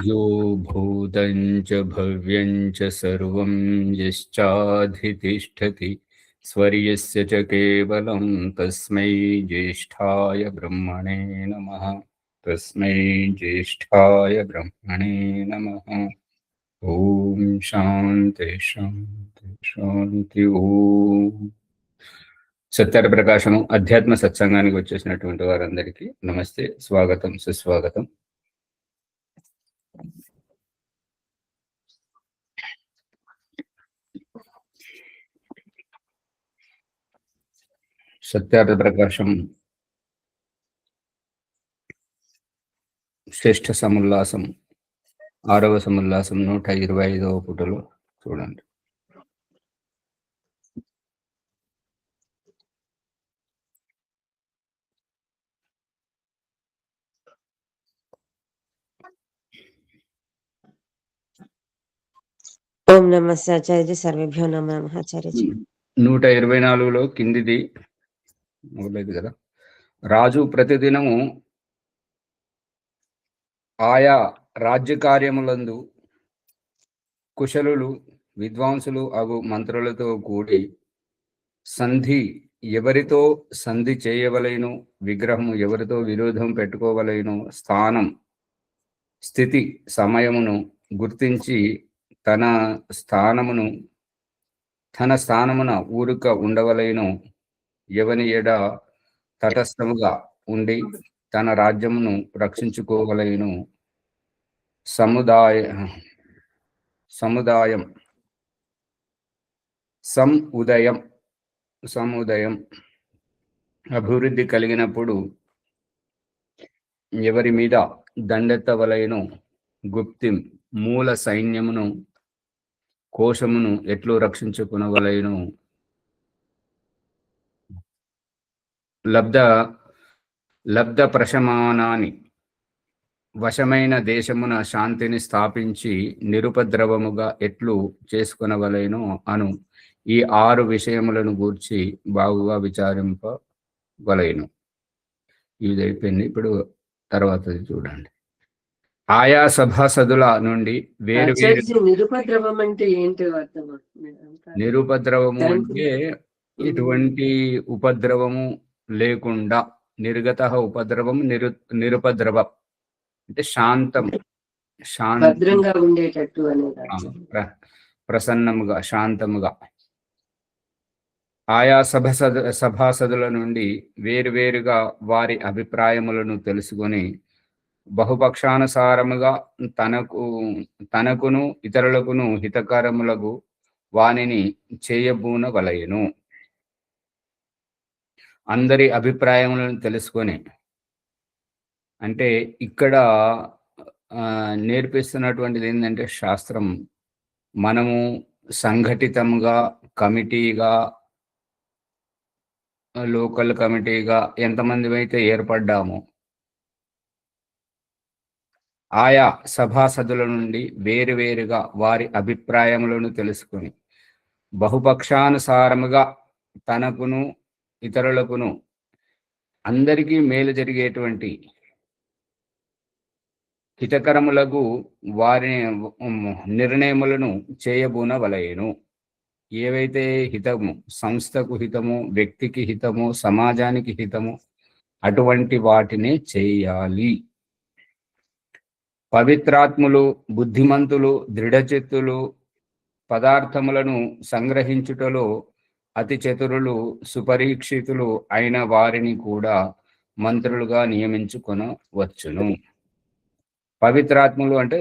यो भूतं च भव्यं च सर्वं यश्चाधितिष्ठति स्वर्यस्य च केवलं तस्मै ज्येष्ठाय ब्रह्मणे नमः। तस्मै ज्येष्ठाय ब्रह्मणे नमः। ओम शांति शांति शांति। ఓం సత్యార ప్రకాశము అధ్యాత్మ సత్సంగానికి వచ్చేసినటువంటి వారందరికీ నమస్తే, స్వాగతం, సుస్వాగతం. సత్యార్థ ప్రకాశం శ్రేష్ఠ సముల్లాసం 6వ సముల్లాసం 125వ పుటలో చూడండి. ఓం నమస్తే ఆచార్యజీ. సర్వేభ్యో నమః ఆచార్యజీ. 124లో కిందిది మొదలైంది కదా. రాజు ప్రతిదినము ఆయా రాజ్య కార్యములందు కుశలులు విద్వాంసులు అగు మంత్రులతో కూడి సంధి ఎవరితో సంధి చేయవలెను, విగ్రహము ఎవరితో విరోధం పెట్టుకోవలెను, స్థానం స్థితి సమయమును గుర్తించి తన స్థానమున ఊరుక ఉండవలెను, ఎవని ఎడ తటస్థముగా ఉండి తన రాజ్యమును రక్షించుకోవలెను, సముదయం అభివృద్ధి కలిగినప్పుడు ఎవరి మీద దండెత్తవలెను, గుప్తిం మూల సైన్యమును కోశమును ఎట్లు రక్షించుకునవలెను, లబ్ధ ప్రశమానాన్ని వశమైన దేశమున శాంతిని స్థాపించి నిరుపద్రవముగా ఎట్లు చేసుకునవలెను అను ఈ 6 విషయములను గూర్చి బాగుగా విచారింపవలెను. ఇది అయిపోయింది. ఇప్పుడు తర్వాతది చూడండి. ఆయా సభాసదుల నుండి వేరు నిరుపద్రవం అంటే ఏంటి? నిరుపద్రవము అంటే ఎటువంటి ఉపద్రవము లేకుండా, నిర్గత ఉపద్రవము, నిరుపద్రవం అంటే భద్రంగా ఉండేటట్టు ప్రసన్నముగా, శాంతముగా. ఆయా సభాసదుల నుండి వేరువేరుగా వారి అభిప్రాయములను తెలుసుకొని బహుపక్షానుసారముగా తనకును ఇతరులకును హితకరములకు వానిని చేయబూనవలెను. అందరి అభిప్రాయములను తెలుసుకొని అంటే ఇక్కడ నేర్పిస్తున్నటువంటిది ఏంటంటే శాస్త్రం మనము సంఘటితంగా, కమిటీగా, లోకల్ కమిటీగా ఎంతమంది అయితే ఏర్పడ్డామో ఆయా సభాసదుల నుండి వేరువేరుగా వారి అభిప్రాయములను తెలుసుకొని బహుపక్షానుసారముగా తనకును ఇతరులకును అందరికీ మేలు జరిగేటువంటి హితకరములకు వారి నిర్ణయములను చేయబూనవలెను. ఏవైతే హితము, సంస్థకు హితము, వ్యక్తికి హితము, సమాజానికి హితము, అటువంటి వాటిని చేయాలి. పవిత్రాత్ములు, బుద్ధిమంతులు, దృఢచిత్తులు, పదార్థములను సంగ్రహించుటలో అతి చతురులు, సుపరీక్షితులు అయిన వారిని కూడా మంత్రులుగా నియమించుకొనవచ్చును. పవిత్రాత్ములు అంటే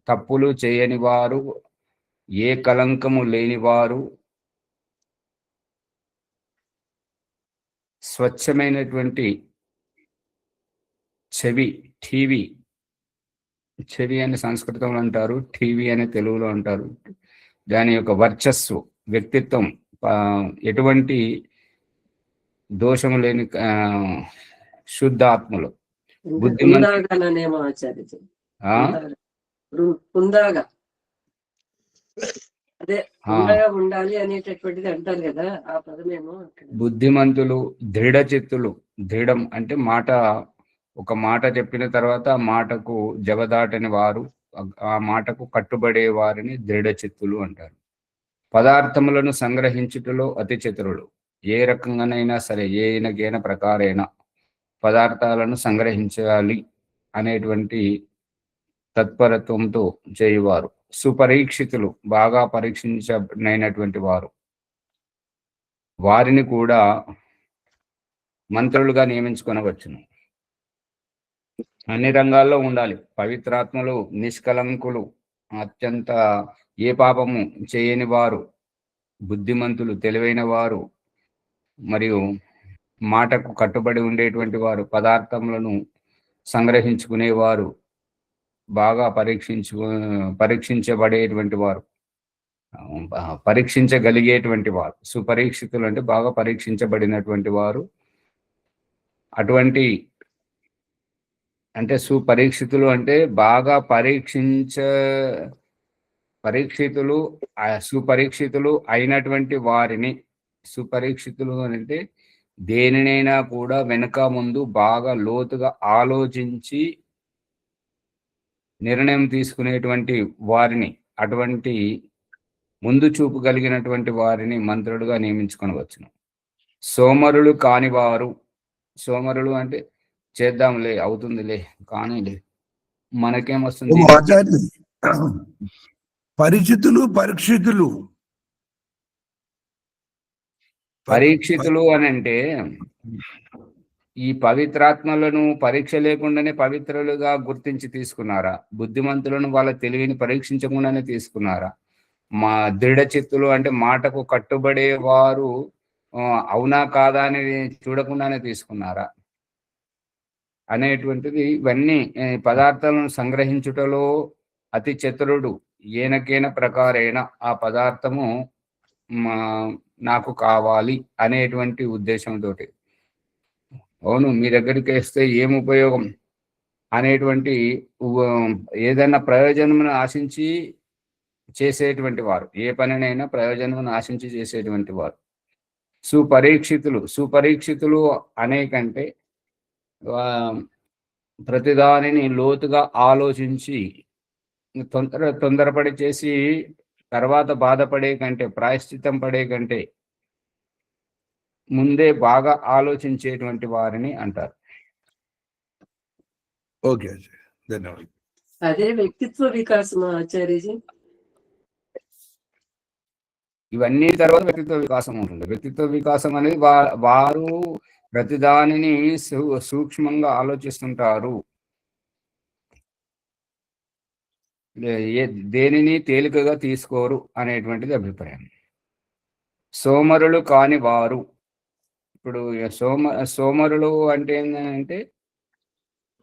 తప్పులు చేయని వారు, ఏ కలంకము లేనివారు, స్వచ్ఛమైనటువంటి చెవి అని సంస్కృతంలో అంటారు, టీవీ అని తెలుగులో అంటారు. దాని యొక్క వర్చస్సు, వ్యక్తిత్వం, ఎటువంటి దోషము లేని శుద్ధాత్ములు, బుద్ధిమంతులు, దృఢచిత్తులు. దృఢం అంటే మాట ఒక మాట చెప్పిన తర్వాత ఆ మాటకు జవదాటని వారు, ఆ మాటకు కట్టుబడే వారిని దృఢచిత్తులు అంటారు. పదార్థములను సంగ్రహించుటలో అతి చతురులు. ఏ రకంగానైనా సరే, ఏనగైన ప్రకారైన పదార్థాలను సంగ్రహించాలి అనేటువంటి తత్పరత్వంతో చేయువారు. సుపరీక్షితులు, బాగా పరీక్షించనైనటువంటి వారు. వారిని కూడా మంత్రులుగా నియమించుకొనవచ్చును. అన్ని రంగాల్లో ఉండాలి. పవిత్రాత్మలు, నిష్కలంకులు, అత్యంత ఏ పాపము చేయని వారు, బుద్ధిమంతులు, తెలివైన వారు, మరియు మాటకు కట్టుబడి ఉండేటువంటి వారు, పదార్థములను సంగ్రహించుకునేవారు, బాగా పరీక్షించబడేటువంటి వారు, పరీక్షించగలిగేటువంటి వారు. సుపరీక్షితులు అంటే బాగా పరీక్షించబడినటువంటి వారు. అటువంటి అంటే సుపరీక్షితులు అంటే బాగా సుపరీక్షితులు అయినటువంటి వారిని. సుపరీక్షితులు అంటే దేనినైనా కూడా వెనక ముందు బాగా లోతుగా ఆలోచించి నిర్ణయం తీసుకునేటువంటి వారిని, అటువంటి ముందు చూపు కలిగినటువంటి వారిని మంత్రులుగా నియమించుకొనవచ్చును. సోమరులు కానివారు. సోమరులు అంటే చేద్దాంలే, అవుతుందిలే, కానీలే, మనకేమొస్తుంది. పరీక్షితులు పరీక్షితులు అని అంటే ఈ పవిత్రాత్మలను పరీక్ష లేకుండానే పవిత్రులుగా గుర్తించి తీసుకున్నారా? బుద్ధిమంతులను వాళ్ళ తెలివిని పరీక్షించకుండానే తీసుకున్నారా? మా దృఢచిత్తులు అంటే మాటకు కట్టుబడే వారు అవునా కాదా అనేది చూడకుండానే తీసుకున్నారా అనేటువంటిది. ఇవన్నీ పదార్థాలను సంగ్రహించుటలో అతి చతురుడు, ఏనకేన ప్రకారైన ఆ పదార్థము నాకు కావాలి అనేటువంటి ఉద్దేశంతో, అవును మీ దగ్గరికి వేస్తే ఏం ఉపయోగం అనేటువంటి ఏదైనా ప్రయోజనమును ఆశించి చేసేటువంటి వారు, ఏ పనినైనా ప్రయోజనమును ఆశించి చేసేటువంటి వారు సుపరీక్షితులు అనేకంటే ప్రతిదానిని లోతుగా ఆలోచించి తొందరపడి చేసి తర్వాత బాధపడే కంటే, ప్రాయశ్చిత్తం పడే కంటే ముందే బాగా ఆలోచించేటువంటి వారిని అంటారు. ఓకే, ధన్యవాదాలు. అదే వ్యక్తిత్వ వికాసం ఆచార్యజీ. ఇవన్నీ తర్వాత వ్యక్తిత్వ వికాసం ఉంటుంది. వ్యక్తిత్వ వికాసం అనేది వారు ప్రతిదానిని సూక్ష్మంగా ఆలోచిస్తుంటారు. దేనిని తేలికగా తీసుకోరు అనేటువంటిది అభిప్రాయం. సోమరులు కాని వారు. ఇప్పుడు సోమరులు అంటే ఏంటంటే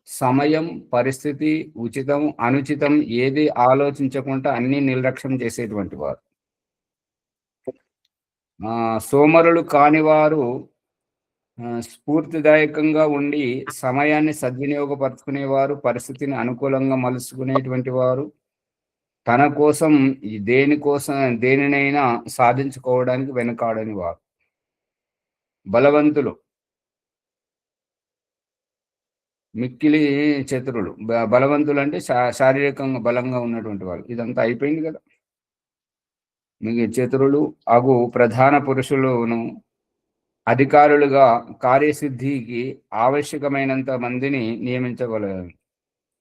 సమయం, పరిస్థితి, ఉచితం, అనుచితం ఏది ఆలోచించకుండా అన్ని నిర్లక్ష్యం చేసేటువంటి వారు. సోమరులు కానివారు స్ఫూర్తిదాయకంగా ఉండి సమయాన్ని సద్వినియోగపరుచుకునేవారు, పరిస్థితిని అనుకూలంగా మలుచుకునేటువంటి వారు, తన కోసం దేనినైనా సాధించుకోవడానికి వెనుకాడని వారు. బలవంతులు, మిక్కిలి చతురులు. బలవంతులు అంటే శారీరకంగా బలంగా ఉన్నటువంటి వాళ్ళు. ఇదంతా అయిపోయింది కదా. మీకు చతురులు అగు ప్రధాన పురుషులను అధికారులుగా కార్యసిద్ధికి ఆవశ్యకమైనంత మందిని నియమించగలరు.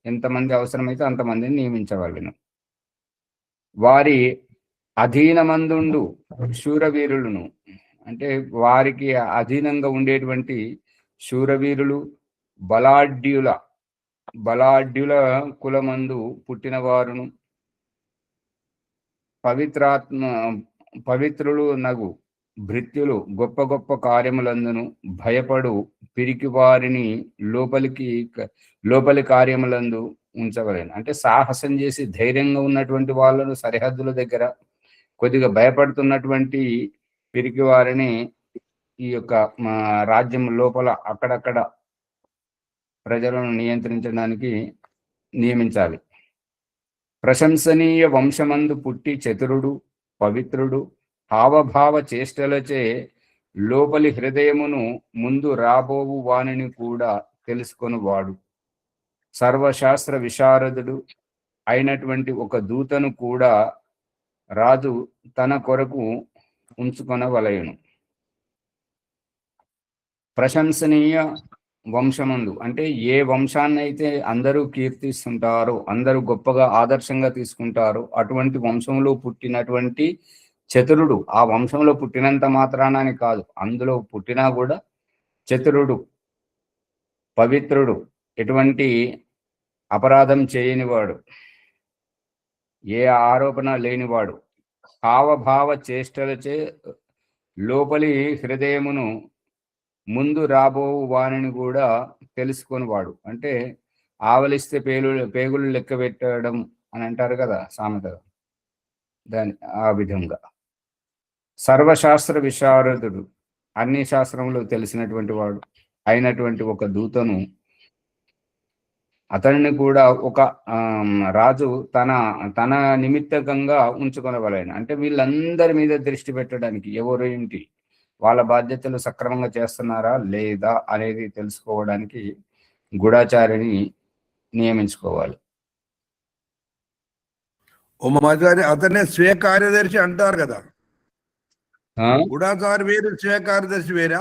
ఎంతమంది అవసరమైతే అంతమందిని నియమించగలను. వారి అధీనమందుండు శూరవీరులను అంటే వారికి అధీనంగా ఉండేటువంటి శూరవీరులు, బలాఢ్యుల కులమందు పుట్టిన వారును, పవిత్రులు నగు భృత్యులు గొప్ప గొప్ప కార్యములందును భయపడు పిరికి వారిని లోపలి కార్యములందు ఉంచవలేను. అంటే సాహసం చేసి ధైర్యంగా ఉన్నటువంటి వాళ్ళను సరిహద్దుల దగ్గర, కొద్దిగా భయపడుతున్నటువంటి పిరికి వారిని ఈ యొక్క రాజ్యం లోపల అక్కడక్కడ ప్రజలను నియంత్రించడానికి నియమించాలి. ప్రశంసనీయ వంశమందు పుట్టి చతురుడు, పవిత్రుడు, హావభావ చేష్టలచే లోపలి హృదయమును ముందు రాబోవు వానిని కూడా తెలుసుకొని వాడు. సర్వశాస్త్ర విశారదుడు అయినటువంటి ఒక దూతను కూడా రాజు తన కొరకు ఉంచుకొనవలెను. ప్రశంసనీయ వంశమందు అంటే ఏ వంశాన్నైతే అందరూ కీర్తిస్తుంటారో, అందరూ గొప్పగా ఆదర్శంగా తీసుకుంటారో అటువంటి వంశంలో పుట్టినటువంటి చతురుడు, ఆ వంశంలో పుట్టినంత మాత్రాన అని కాదు, అందులో పుట్టినా కూడా చతురుడు, పవిత్రుడు, ఎటువంటి అపరాధం చేయనివాడు, ఏ ఆరోపణ లేనివాడు, హావభావ చేష్టలచే లోపలి హృదయమును ముందు రాబో వాణిని కూడా తెలుసుకొనివాడు. అంటే ఆవలిస్తే పేగులు లెక్క పెట్టడం అని అంటారు కదా సామెత, దాని ఆ విధంగా సర్వశాస్త్ర విశారదుడు, అన్ని శాస్త్రములు తెలిసినటువంటి వాడు అయినటువంటి ఒక దూతను, అతనిని కూడా ఒక రాజు తన నిమిత్తకంగా ఉంచుకొనవలెను. అంటే వీళ్ళందరి మీద దృష్టి పెట్టడానికి, ఎవరు ఏంటి, వాళ్ళ బాధ్యతలు సక్రమంగా చేస్తున్నారా లేదా అనేది తెలుసుకోవడానికి గూఢాచారిని నియమించుకోవాలి. ఉమాచారి అతనే స్వీయ కార్యదర్శి అంటారు కదా. గూఢాచారి వేరు, స్వీయ కార్యదర్శి వేరా?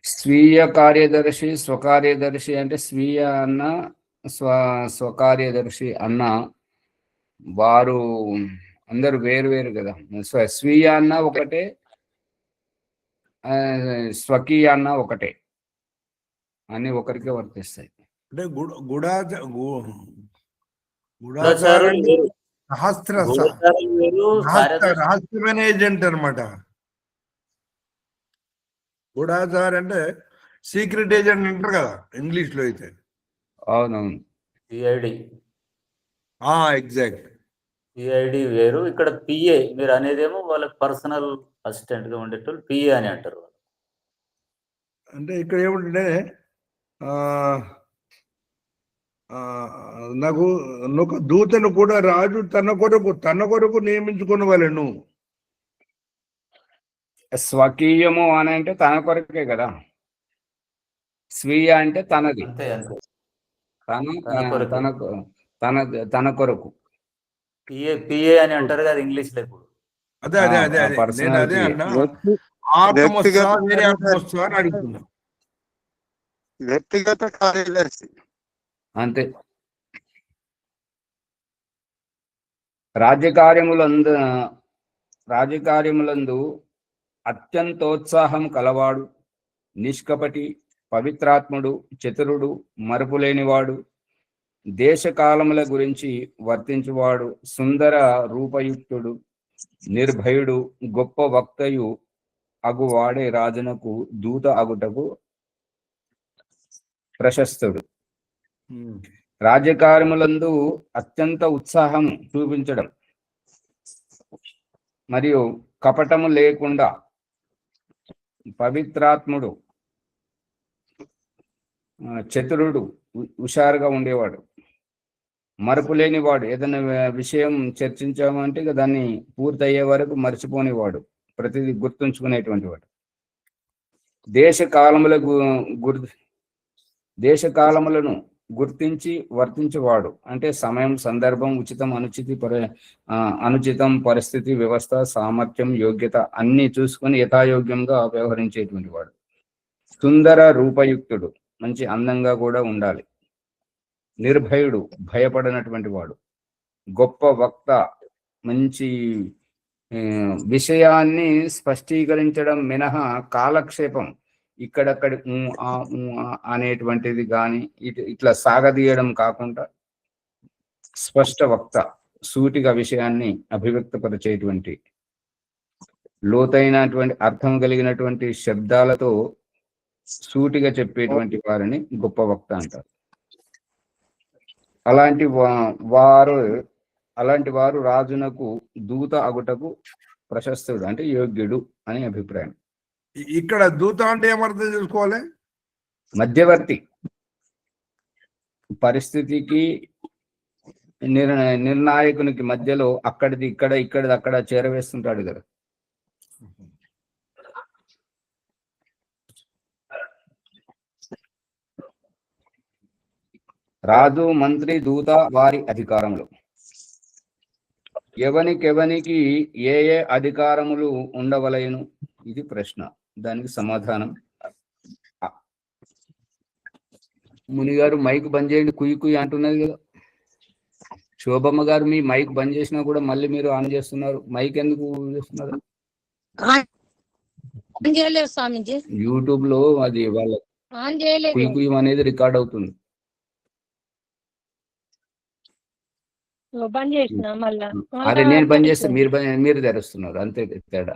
స్వీయ కార్యదర్శి, స్వకార్యదర్శి అంటే స్వీయ అన్న స్వకార్యదర్శి అన్న వారు అందరు వేరు వేరు కదా. స్వీయ అన్న ఒకటే, స్వకీయ అన్న ఒకటే, అన్ని ఒకరికే వర్తిస్తాయి. అంటే రహస్యమైన ఏజెంట్ అనమాట. గూఢాచారి అంటే సీక్రెట్ ఏజెంట్ అంటారు కదా ఇంగ్లీష్ లో అయితే. అవునవును, ఎగ్జాక్ట్. పిఐడి వేరు, ఇక్కడ పిఏ మీరు అనేదేమో వాళ్ళకి పర్సనల్ అసిస్టెంట్ గా ఉండేటోళ్ళు పిఏ అని అంటారు. అంటే ఇక్కడ ఏమంటే నాకు ఒక దూతను కూడా రాజు తన కొరకు నియమించుకున్న వాళ్ళను. స్వకీయము అని అంటే తన కొరకే కదా, స్వీయ అంటే తనది, తన కొరకు. పిఏ అని అంటారు కదా ఇంగ్లీష్ లో. ఇప్పుడు అదే వ్యక్తిగత కార్యదర్శి అంతే. రాజకార్యములందు అత్యంతోత్సాహం కలవాడు, నిష్కపటి, పవిత్రాత్ముడు, చతురుడు, మరుపులేనివాడు, దేశకాలముల గురించి వర్తించువాడు, సుందర రూపయుక్తుడు, నిర్భయుడు, గొప్ప వక్తయు అగువాడే రాజునకు దూత అగుటకు ప్రశస్తుడు. రాజకార్యములందు అత్యంత ఉత్సాహం చూపించడం మరియు కపటము లేకుండా, పవిత్రాత్ముడు, చతురుడు, హుషారుగా ఉండేవాడు, మరపు లేనివాడు, ఏదైనా విషయం చర్చించామంటే ఇక దాన్ని పూర్తయ్యే వరకు మర్చిపోనివాడు, ప్రతిదీ గుర్తుంచుకునేటువంటి వాడు, దేశకాలములను గుర్తించి వర్తించేవాడు. అంటే సమయం, సందర్భం, ఉచితం, అనుచితం, పరిస్థితి, వ్యవస్థ, సామర్థ్యం, యోగ్యత అన్ని చూసుకొని యథాయోగ్యంగా వ్యవహరించేటువంటి వాడు. సుందర రూపయుక్తుడు, మంచి అందంగా కూడా ఉండాలి. నిర్భయుడు, భయపడినటువంటి వాడు. గొప్ప వక్త, మంచి విషయాన్ని స్పష్టీకరించడం మినహా కాలక్షేపం, ఇక్కడక్కడి అనేటువంటిది కానీ ఇట్లా సాగదీయడం కాకుండా స్పష్ట వక్త, సూటిగా విషయాన్ని అభివ్యక్తపరిచేటువంటి, లోతైనటువంటి అర్థం కలిగినటువంటి శబ్దాలతో సూటిగా చెప్పేటువంటి వారిని గొప్ప వక్త అంటారు. అలాంటి వారు రాజునకు దూత అగుటకు ప్రశస్తుడు, అంటే యోగ్యుడు అని అభిప్రాయం. ఇక్కడ దూత అంటే ఏమర్థం చేసుకోవాలి? మధ్యవర్తి, పరిస్థితికి నిర్ణాయకునికి మధ్యలో అక్కడిది ఇక్కడిది అక్కడ చేరవేస్తుంటాడు కదా. రాజు, మంత్రి, దూత వారి అధికారములు. ఎవనికి ఏ ఏ అధికారములు ఉండవలయను? ఇది ప్రశ్న. దానికి సమాధానం ముని గారు మైక్ బంద్ చేయండి, కుయ్యి కుయ్యి అంటున్నది కదా. శోభమ్మ గారు మీ మైక్ బంద్ చేసినా కూడా మళ్ళీ మీరు ఆన్ చేస్తున్నారు. మైక్ ఎందుకు చేస్తున్నారు? స్వామిజీ యూట్యూబ్ లో అది వాళ్ళ ఆన్ చేయలేదు. కుయ్యి కుయ్యం అనేది రికార్డ్ అవుతుంది. బంద్ చేసిన మళ్ళా అదే నేను బంద్ చేస్తే మీరు తెరుస్తున్నారు, అంతే తేడా.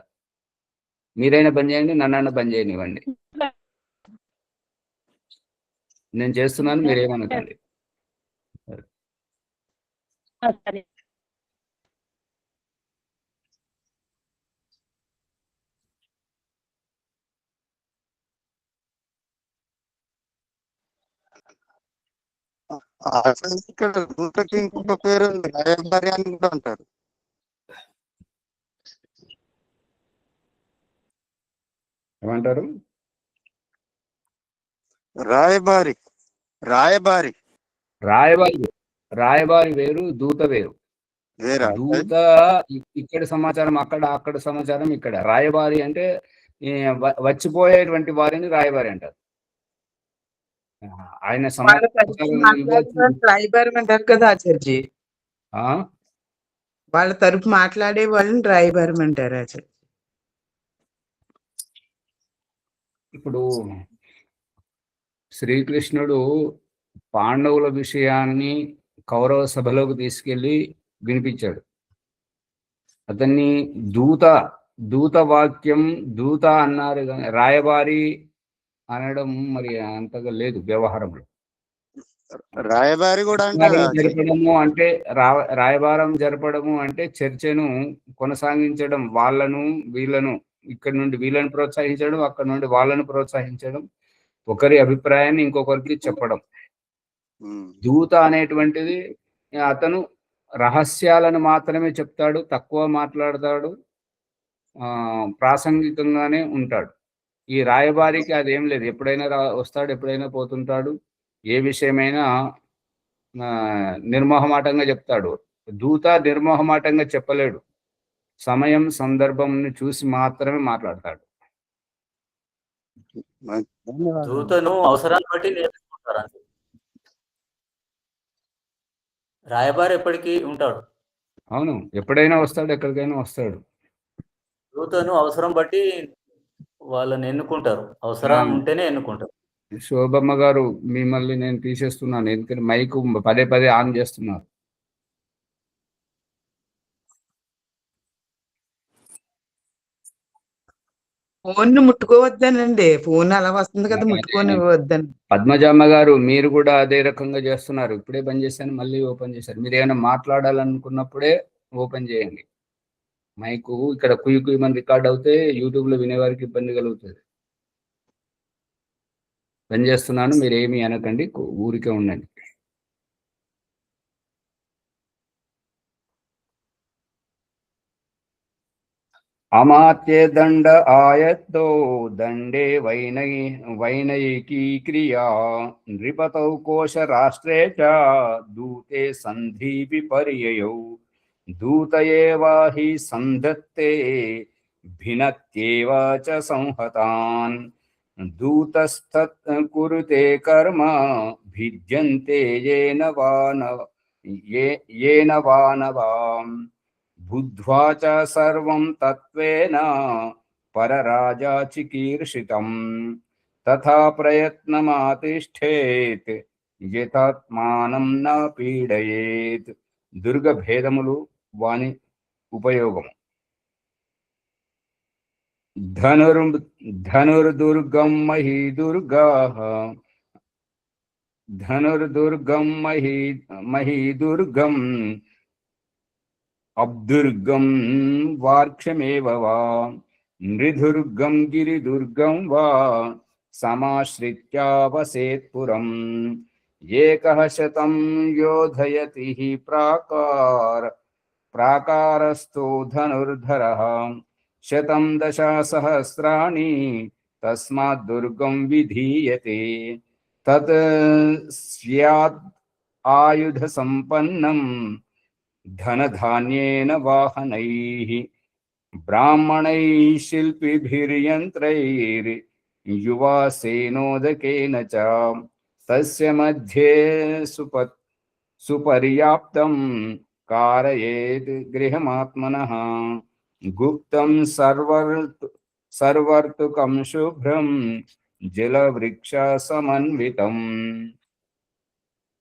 మీరైనా బంద్ చేయండి, నన్నైనా బంద్ చేయనివ్వండి. నేను చేస్తున్నాను, మీరేమనకండి. సరే. ఇక్కడ దూతకి ఇంకొక పేరు ఉంది, రాయబారి అని కూడా అంటారు. ఏమంటారు? రాయబారి రాయబారి రాయబారి వేరు, దూత వేరు. వేరా? దూత ఇక్కడ సమాచారం అక్కడ, అక్కడ సమాచారం ఇక్కడ. రాయబారి అంటే వచ్చిపోయేటువంటి వారిని రాయబారి అంటారు. ఆయన రాయబారం అంటారు కదా ఆచార్జీ. వాళ్ళ తరపు మాట్లాడే వాళ్ళని రాయబారం అంటారు ఆచార్య. ఇప్పుడు శ్రీకృష్ణుడు పాండవుల విషయాన్ని కౌరవ సభలోకి తీసుకెళ్లి వినిపించాడు. అతన్ని దూత వాక్యం దూత అన్నారు, కానీ రాయబారి అనడం మరి అంతగా లేదు వ్యవహారంలో. రాయబారి కూడా జరపడము అంటే రాయబారం జరపడము అంటే చర్చను కొనసాగించడం, వాళ్ళను వీళ్ళను, ఇక్కడ నుండి వీళ్ళని ప్రోత్సహించడం, అక్కడ నుండి వాళ్ళను ప్రోత్సహించడం, ఒకరి అభిప్రాయాన్ని ఇంకొకరికి చెప్పడం. దూత అనేటువంటిది అతను రహస్యాలను మాత్రమే చెప్తాడు, తక్కువ మాట్లాడతాడు, ప్రాసంగికంగానే ఉంటాడు. ఈ రాయబారికి అదేం లేదు, ఎప్పుడైనా వస్తాడు, ఎప్పుడైనా పోతుంటాడు, ఏ విషయమైనా నిర్మోహమాటంగా చెప్తాడు. దూత నిర్మోహమాటంగా చెప్పలేడు, సమయం సందర్భంని చూసి మాత్రమే మాట్లాడతాడు. దూతను అవసరాన్ని బట్టి నేర్చుకుంటారు అంతే. రాయబారి ఎప్పటికీ ఉంటాడు. అవును, ఎప్పుడైనా వస్తాడు, ఎక్కడికైనా వస్తాడు. దూతను అవసరం బట్టి వాళ్ళని ఎన్నుకుంటారు, అవసరం ఉంటేనే ఎన్నుకుంటారు. శోభమ్మ గారు మిమ్మల్ని నేను తీసేస్తున్నాను, ఎందుకంటే మైకు పదే పదే ఆన్ చేస్తున్నారు. ఫోన్ ముట్టుకోవద్దనండి, ఫోన్ అలా వస్తుంది కదా, ముట్టుకొని వద్దని. పద్మజమ్మ గారు మీరు కూడా అదే రకంగా చేస్తున్నారు. ఇప్పుడే బంద్ చేశాను, మళ్ళీ ఓపెన్ చేశారు. మీరు ఏమైనా మాట్లాడాలనుకున్నప్పుడే ఓపెన్ చేయండి మైకు. ఇక్కడ కుయ్యి కుయ్యి మంది రికార్డ్ అవుతే యూట్యూబ్ లో వినేవారికి ఇబ్బంది కలుగుతుంది. బంద్ చేస్తున్నాను, మీరు ఏమి అనకండి, ఊరికే ఉండండి. అమాత్యే దండ ఆయత్తో దండే వైనైకీ క్రియా నృపతౌ కోశ రాష్ట్రే చ దూతే సంధి విపర్యయౌ దూత ఏవ హి సంధత్తే భినత్యేవ చ సంహతాన్ దూతస్తత్ కురుతే కర్మ భిద్యంతే येन वानवाम् बुद्ध्वा च सर्वं तत्त्वेन परराजा चिकीर्षितम् तथा प्रयत्नमातिष्ठेत् యథాత్మానం న పీడయేత్. దుర్గభేదములు వాని ఉపయోగము. ధనుర్దుర్గం మహీదుర్గం అబ్దుర్గం వార్క్షమేవ వా నృదుర్గం గిరిదుర్గం వా సమాశ్రిత్యావసేత్ పురం. ఏకః శతం యోధయతి ప్రాకారస్థో ధనుర్ధరః శతం దశసహస్రాణి తస్మాత్ దుర్గం విధీయతే. తత్ స్యాద్ ఆయుధ సంపన్నం ధనధాన్యేన వాహనైః బ్రాహ్మణైః శిల్పిభిర్యంత్రైర్ యువా సేనోదకేన చ తస్య మధ్యే సుపర్యాప్తం కారయేత్ గృహమాత్మనః గుప్తం సర్వర్తుకం శుభ్రం జలవృక్ష సమన్వితం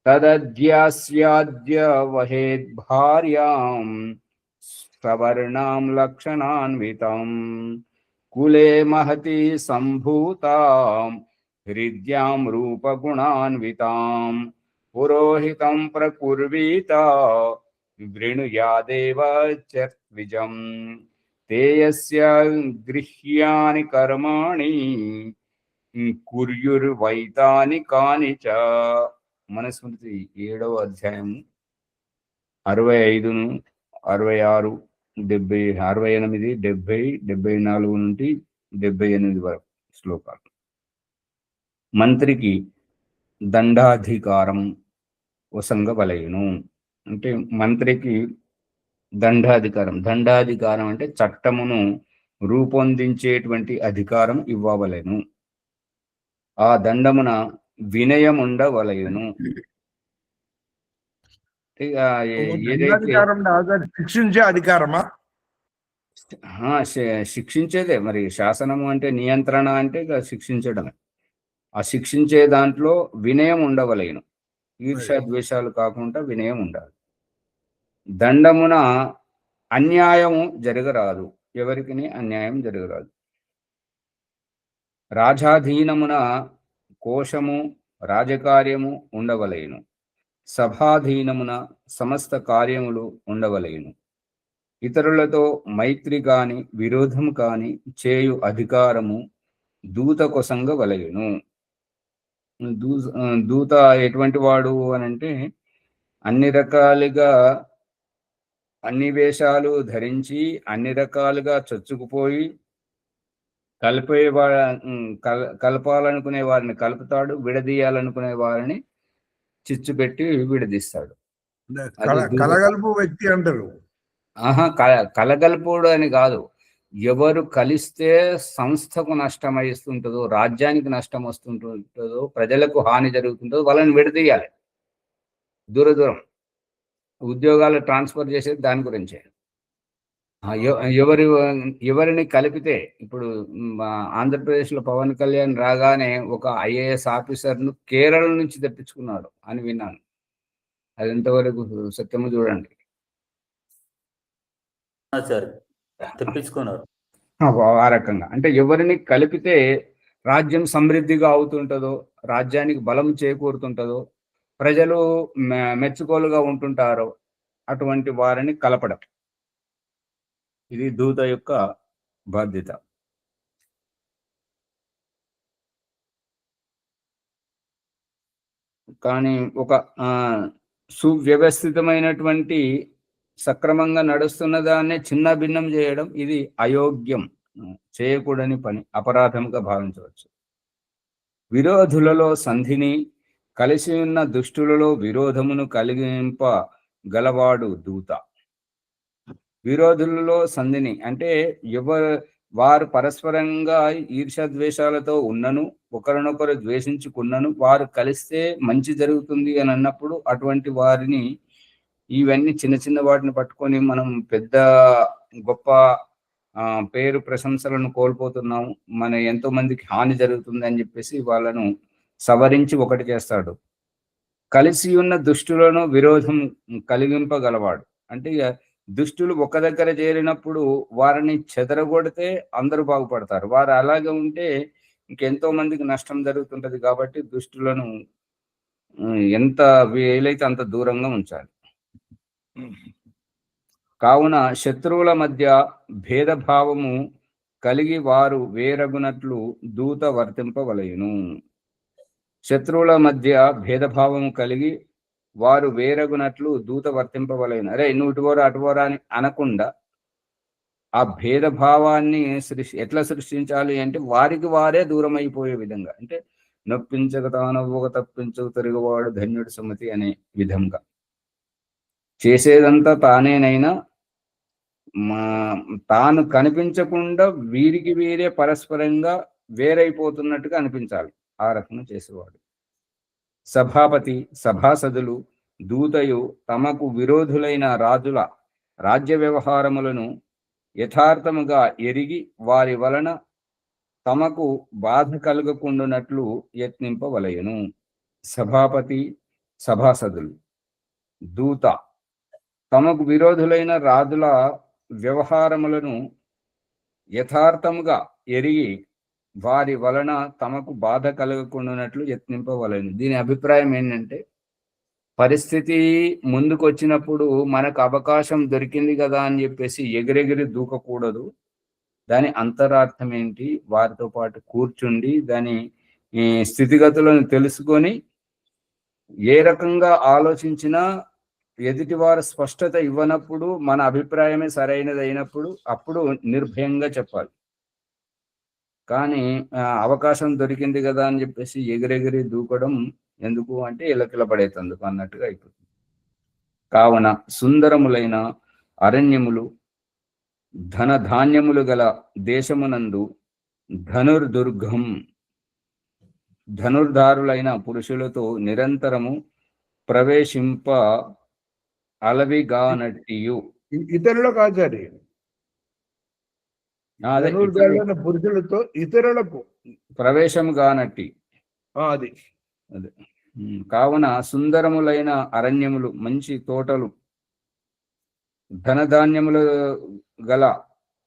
తదధ్యాస్యాద్య వహేద్ భార్యాం సవర్ణాం లక్షణాన్వితం కులే మహతి సంభూతాం హృద్యాం రూపగుణాన్వితాం పురోహితం ప్రకుర్వీత వృణుయాదేవ చర్విజం తేయస్య గృహ్యాని కర్మాణి కుర్యుర్వైతాని కాని చ. మనుస్మృతి 7వ అధ్యాయము 65, 66, 70, 68, 70, 74 నుండి 78 వరకు శ్లోకాలు. మంత్రికి దండాధికారం వసంగవలయును. అంటే మంత్రికి దండాధికారం అంటే చట్టమును రూపొందించేటువంటి అధికారం ఇవ్వవలెను. ఆ దండమున వినయం ఉండవలయును. ఏదైతే శిక్షించే అధికారమా? శిక్షించేదే. మరి శాసనము అంటే నియంత్రణ అంటే శిక్షించడమే. ఆ శిక్షించే దాంట్లో వినయం ఉండవలెను. ఈర్ష్య ద్వేషాలు కాకుండా వినయం ఉండాలి. దండమున అన్యాయము జరగరాదు, ఎవరికి అన్యాయం జరగరాదు. రాజాధీనమున కోశము రాజకార్యము ఉండవలెను. సభాధీనమున సమస్త కార్యములు ఉండవలెను. ఇతరులతో మైత్రి కాని విరోధము కాని చేయు అధికారము దూత కొసంగవలెను. దూత ఎటువంటి వాడు అనంటే అన్ని రకాలుగా అన్ని వేషాలు ధరించి అన్ని రకాలుగా చొచ్చుకుపోయి కలపాలనుకునే వారిని కలుపుతాడు, విడదీయాలనుకునే వారిని చిచ్చు పెట్టి విడదీస్తాడు. కలగలుపు వ్యక్తి అంటారు. కలగలుపుడు అని కాదు. ఎవరు కలిస్తే సంస్థకు నష్టం వస్తుంటుందో, రాజ్యానికి నష్టం వస్తుంటుంటుందో, ప్రజలకు హాని జరుగుతుంటుందో వాళ్ళని విడదీయాలి. దూరం ఉద్యోగాలు ట్రాన్స్ఫర్ చేసేది దాని గురించే. ఎవరిని కలిపితే, ఇప్పుడు ఆంధ్రప్రదేశ్లో పవన్ కళ్యాణ్ రాగానే ఒక ఐఏఎస్ ఆఫీసర్ను కేరళ నుంచి తెప్పించుకున్నాడు అని విన్నాను. అది ఎంతవరకు సత్యము చూడండి. తెప్పించుకున్నారు ఆ రకంగా. అంటే ఎవరిని కలిపితే రాజ్యం సమృద్ధిగా అవుతుంటుందో, రాజ్యానికి బలం చేకూరుతుంటుందో, ప్రజలు మెచ్చుకోలుగా ఉంటుంటారో అటువంటి వారిని కలపడం. ఇది దూత యొక్క బాధ్యత. కానీ ఒక సువ్యవస్థితమైనటువంటి సక్రమంగా నడుస్తున్న దాన్నే చిన్న భిన్నం చేయడం ఇది అయోగ్యం, చేయకూడని పని, అపరాధంగా భావించవచ్చు. విరోధులలో సంధిని, కలిసి ఉన్న దుష్టులలో విరోధమును కలిగింప గలవాడు దూత. విరోధులలో సంధిని అంటే వారు పరస్పరంగా ఈర్ష్యాద్వేషాలతో ఉన్నను, ఒకరినొకరు ద్వేషించుకున్నను, వారు కలిస్తే మంచి జరుగుతుంది అని అన్నప్పుడు అటువంటి వారిని, ఇవన్నీ చిన్న చిన్న వాటిని పట్టుకొని మనం పెద్ద గొప్ప పేరు ప్రశంసలను కోల్పోతున్నాము, మన ఎంతో మందికి హాని జరుగుతుంది అని చెప్పేసి వాళ్ళను సవరించి ఒకటి చేస్తాడు. కలిసి ఉన్న దుష్టులను విరోధం కలిగింపగలవాడు. అంటే దుష్టులు ఒక దగ్గర చేరినప్పుడు వారిని చెదరగొడితే అందరూ బాగుపడతారు. వారు అలాగే ఉంటే ఇంకెంతో మందికి నష్టం జరుగుతుంటది. కాబట్టి దుష్టులను ఎంత వీలైతే అంత దూరంగా ఉంచాలి. కావున శత్రువుల మధ్య భేదభావము కలిగి వారు వేరగునట్లు దూత వర్తింపవలయును. శత్రువుల మధ్య భేదభావము కలిగి వారు వేరగునట్లు దూత వర్తింపవలయును. అరే నువ్వు ఇటువోరా అటువోరా అని అనకుండా ఆ భేదభావాన్ని ఎట్లా సృష్టించాలి అంటే వారికి వారే దూరం అయిపోయే విధంగా. అంటే నొప్పించక తానవ్వక తప్పించక తిరుగువాడు ధన్యుడు సుమతి అనే విధంగా చేసేదంతా తానేనైనా తాను కనిపించకుండా వీరికి వీరే పరస్పరంగా వేరైపోతున్నట్టుగా అనిపించాలి. ఆ రకంగా చేసేవాడు. సభాపతి, సభాసదులు, దూతయు తమకు విరోధులైన రాజుల రాజ్య వ్యవహారములను యథార్థముగా ఎరిగి వారి వలన తమకు బాధ కలుగకుండానట్లు యత్నింపవలయను. సభాపతి, సభాసదులు, దూత తమకు విరోధులైన రాజుల వ్యవహారములను యథార్థముగా ఎరిగి వారి వలన తమకు బాధ కలగకుండానట్లు యత్నింపవలెను. దీని అభిప్రాయం ఏంటంటే, పరిస్థితి ముందుకు వచ్చినప్పుడు మనకు అవకాశం దొరికింది కదా అని చెప్పేసి ఎగిరెగిరి దూకకూడదు. దాని అంతరార్థం ఏంటి, వారితో పాటు కూర్చుండి దాని స్థితిగతులను తెలుసుకొని ఏ రకంగా ఆలోచించినా ఎదుటివారు స్పష్టత ఇవ్వనప్పుడు మన అభిప్రాయమే సరైనది అయినప్పుడు అప్పుడు నిర్భయంగా చెప్పాలి. కానీ అవకాశం దొరికింది కదా అని చెప్పేసి ఎగిరెగిరి దూకడం ఎందుకు అంటే ఇలకిల పడేతందుకు అన్నట్టుగా అయిపోతుంది. కావున సుందరములైన అరణ్యములు, ధన ధాన్యములు గల దేశమునందు ధనుర్దుర్గం, ధనుర్ధారులైన పురుషులతో నిరంతరము ప్రవేశింప అలవిగానట్టియు. ఇతరులకు ఆచార్య పురుషులతో ఇతరులకు ప్రవేశం గానట్టి అది అదే. కావున సుందరములైన అరణ్యములు, మంచి తోటలు, ధనధాన్యములు గల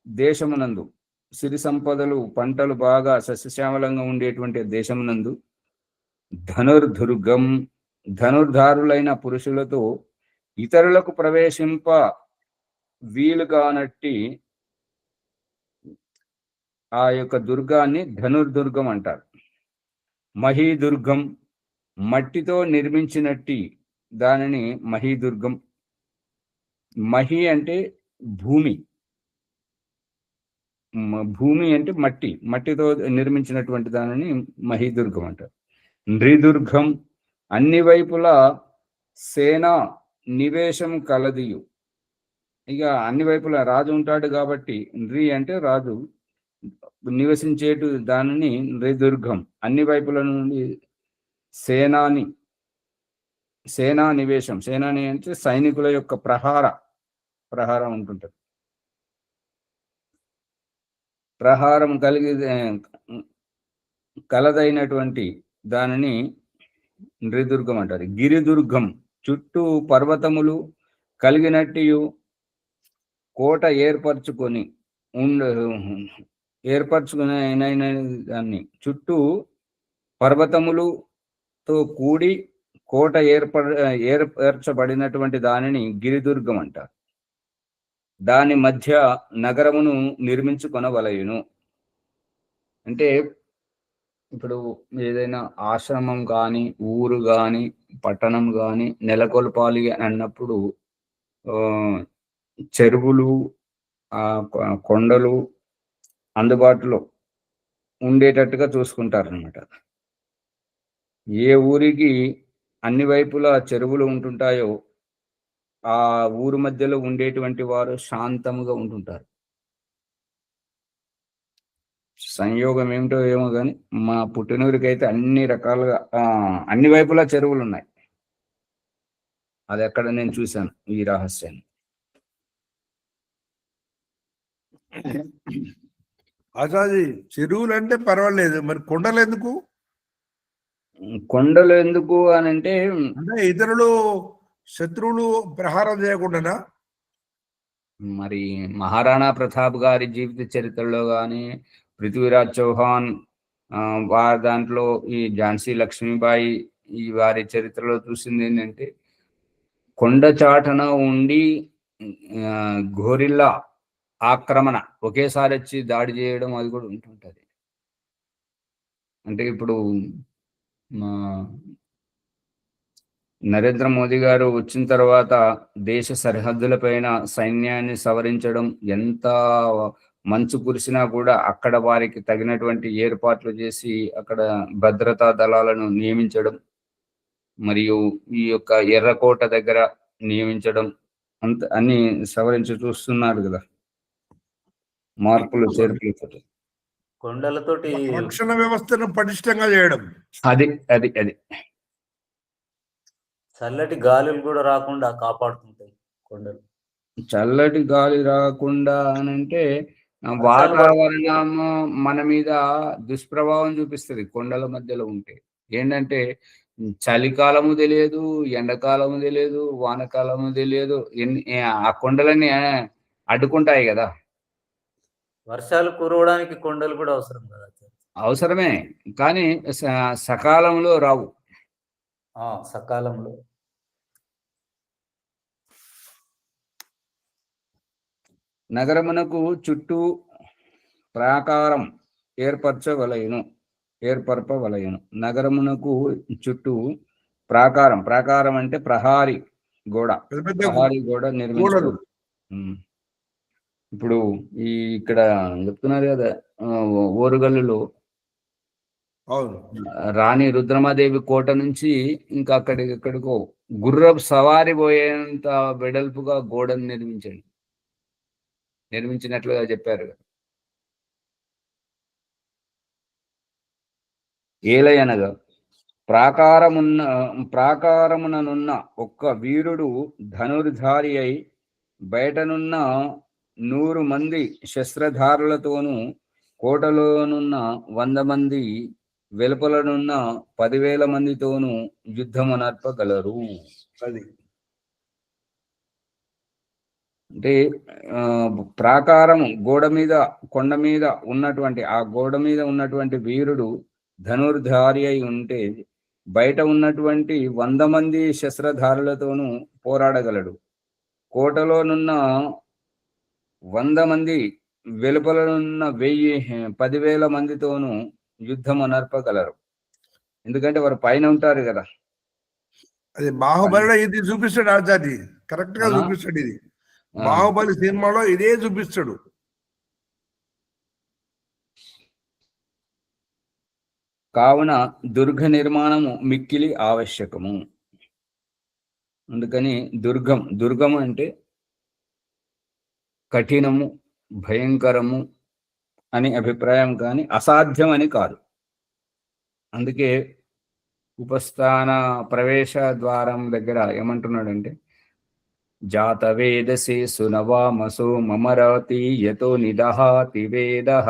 దేశమునందు, సిరి సంపదలు, పంటలు బాగా సస్యశ్యామలంగా ఉండేటువంటి దేశమునందు ధనుర్దుర్గం, ధనుర్ధారులైన పురుషులతో ఇతరులకు ప్రవేశింప వీలుగానట్టి ఆ యొక్క దుర్గాన్ని ధనుర్దుర్గం అంటారు. మహీదుర్గం, మట్టితో నిర్మించినట్టి దానిని మహీదుర్గం. మహి అంటే భూమి, భూమి అంటే మట్టి, మట్టితో నిర్మించినటువంటి దానిని మహీదుర్గం అంటారు. నృదుర్గం, అన్ని వైపులా సేనా నివేశం కలదియు. ఇక అన్ని వైపులా రాజు ఉంటాడు కాబట్టి నృ అంటే రాజు నివసించేటు దానిని నృదుర్గం. అన్ని వైపుల నుండి సేనా నివేశం, సేనాని అంటే సైనికుల యొక్క ప్రహారం ఉంటుంటది. ప్రహారం కలదైనటువంటి దానిని నృదుర్గం అంటారు. గిరిదుర్గం, చుట్టూ పర్వతములు కలిగినట్టు కోట ఏర్పరచుకునే దాన్ని, చుట్టూ పర్వతములతో కూడి కోట ఏర్పరచబడినటువంటి దానిని గిరిదుర్గం అంటారు. దాని మధ్య నగరమును నిర్మించుకొనవలయును. అంటే ఇప్పుడు ఏదైనా ఆశ్రమం కానీ, ఊరు కానీ, పట్టణం కానీ నెలకొల్పాలి అన్నప్పుడు చెరువులు, కొండలు అందుబాటులో ఉండేటట్టుగా చూసుకుంటారనమాట. ఏ ఊరికి అన్ని వైపులా చెరువులు ఉంటుంటాయో ఆ ఊరు మధ్యలో ఉండేటువంటి వారు శాంతముగా ఉంటుంటారు. సంయోగం ఏమిటో ఏమో కానీ మా పుట్టినూరికి అయితే అన్ని రకాలుగా అన్ని వైపులా చెరువులు ఉన్నాయి. అది ఎక్కడ నేను చూశాను ఈ రహస్యాన్ని. అసాది చెరువులు అంటే పర్వాలేదు, మరి కొండలు ఎందుకు? కొండలు ఎందుకు అని అంటే ఇతరులు శత్రువులు ప్రహారం చేయకుండానా? మరి మహారాణా ప్రతాప్ గారి జీవిత చరిత్రలో కానీ, పృథ్వీరాజ్ చౌహాన్ వారి దాంట్లో ఈ ఝాన్సీ లక్ష్మీబాయి ఈ వారి చరిత్రలో చూసింది ఏంటంటే, కొండ చాటన ఉండి గోరిల్లా ఆక్రమణ ఒకేసారి వచ్చి దాడి చేయడం అది కూడా ఉంటుంటది. అంటే ఇప్పుడు నరేంద్ర మోదీ గారు వచ్చిన తర్వాత దేశ సరిహద్దులపైన సైన్యాన్ని సవరించడం ఎంత మంచు కురిసినా కూడా అక్కడ వారికి తగినటువంటి ఏర్పాట్లు చేసి అక్కడ భద్రతా దళాలను నియమించడం, మరియు ఈ యొక్క ఎర్రకోట దగ్గర నియమించడం అంత అన్ని సవరించి చూస్తున్నారు కదా, మార్పులు చేర్పులు. కొండలతోటి రక్షణ వ్యవస్థను పటిష్టంగా చేయడం. అది అది అది చల్లటి గాలులు కూడా రాకుండా కాపాడుతుంటాయి కొండలు. చల్లటి గాలి రాకుండా అని అంటే వాతావరణం మన మీద దుష్ప్రభావం చూపిస్తుంది. కొండల మధ్యలో ఉంటే ఏంటంటే చలికాలము తెలియదు, ఎండాకాలము తెలియదు, వానకాలము తెలియదు. ఆ కొండలన్నీ అడ్డుకుంటాయి కదా. వర్షాలు కురవడానికి కొండలు కూడా అవసరం కదా. అవసరమే, కానీ సకాలంలో రావు. సకాలంలో నగరమునకు చుట్టూ ప్రాకారం ఏర్పరపవలయును. నగరమునకు చుట్టూ ప్రాకారం, ప్రాకారం అంటే ప్రహారీ గోడ, ప్రహారీ గోడ నిర్మించారు. ఇప్పుడు ఇక్కడ చెప్తున్నారు కదా, ఓరుగల్లులో రాణి రుద్రమాదేవి కోట నుంచి ఇంకా ఎక్కడికో గుర్రపు సవారి పోయేంత వెడల్పుగా గోడను నిర్మించినట్లుగా చెప్పారు. ఏలయనగా ప్రాకారముననున్న ఒక్క వీరుడు ధనుర్ధారి అయి బయటనున్న 100 మంది శస్త్రధారులతోనూ, కోటలోనున్న 100 మంది, వెలుపలనున్న 10,000 మందితోనూ యుద్ధమునర్పగలరు. అది అంటే ప్రాకారం గోడ మీద, కొండ మీద ఉన్నటువంటి ఆ గోడ మీద ఉన్నటువంటి వీరుడు ధనుర్ధారి అయి ఉంటే బయట ఉన్నటువంటి 100 మంది శస్త్రధారులతోనూ పోరాడగలడు. కోటలోనున్న 100 మంది, వెలుపలనున్న 10,000 మందితోనూ యుద్ధం అనర్పగలరు. ఎందుకంటే వారు పైన ఉంటారు కదా. అది బాహుబలిలో ఇది చూపిస్తాడు ఆచార్య, కరెక్ట్ గా చూపిస్తాడు. ఇది బాహుబలి సినిమాలో ఇదే చూపిస్తాడు. కావున దుర్గ నిర్మాణము మిక్కిలి ఆవశ్యకము. అందుకని దుర్గము అంటే కఠినము, భయంకరము అని అభిప్రాయం, కానీ అసాధ్యం అని కాదు. అందుకే ఉపస్థాన ప్రవేశ ద్వారం దగ్గర ఏమంటున్నాడంటే, జాతవేదసి సునవామసో మమరాతి యతో నిదహాతి వేదః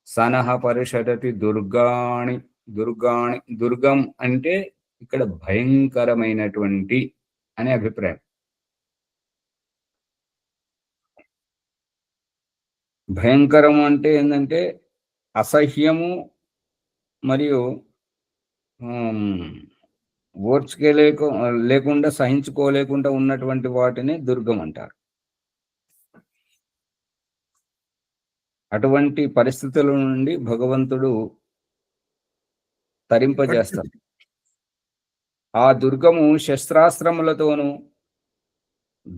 సనః పరిషదతి దుర్గాణి. దుర్గం అంటే ఇక్కడ భయంకరమైనటువంటి అనే అభిప్రాయం. భయంకరము అంటే ఏంటంటే అసహ్యము మరియు లేకుండా సహించుకోలేకుండా ఉన్నటువంటి వాటిని దుర్గం అంటారు. అటువంటి పరిస్థితుల నుండి భగవంతుడు తరింపజేస్తాడు. ఆ దుర్గము శస్త్రాస్త్రములతోనూ,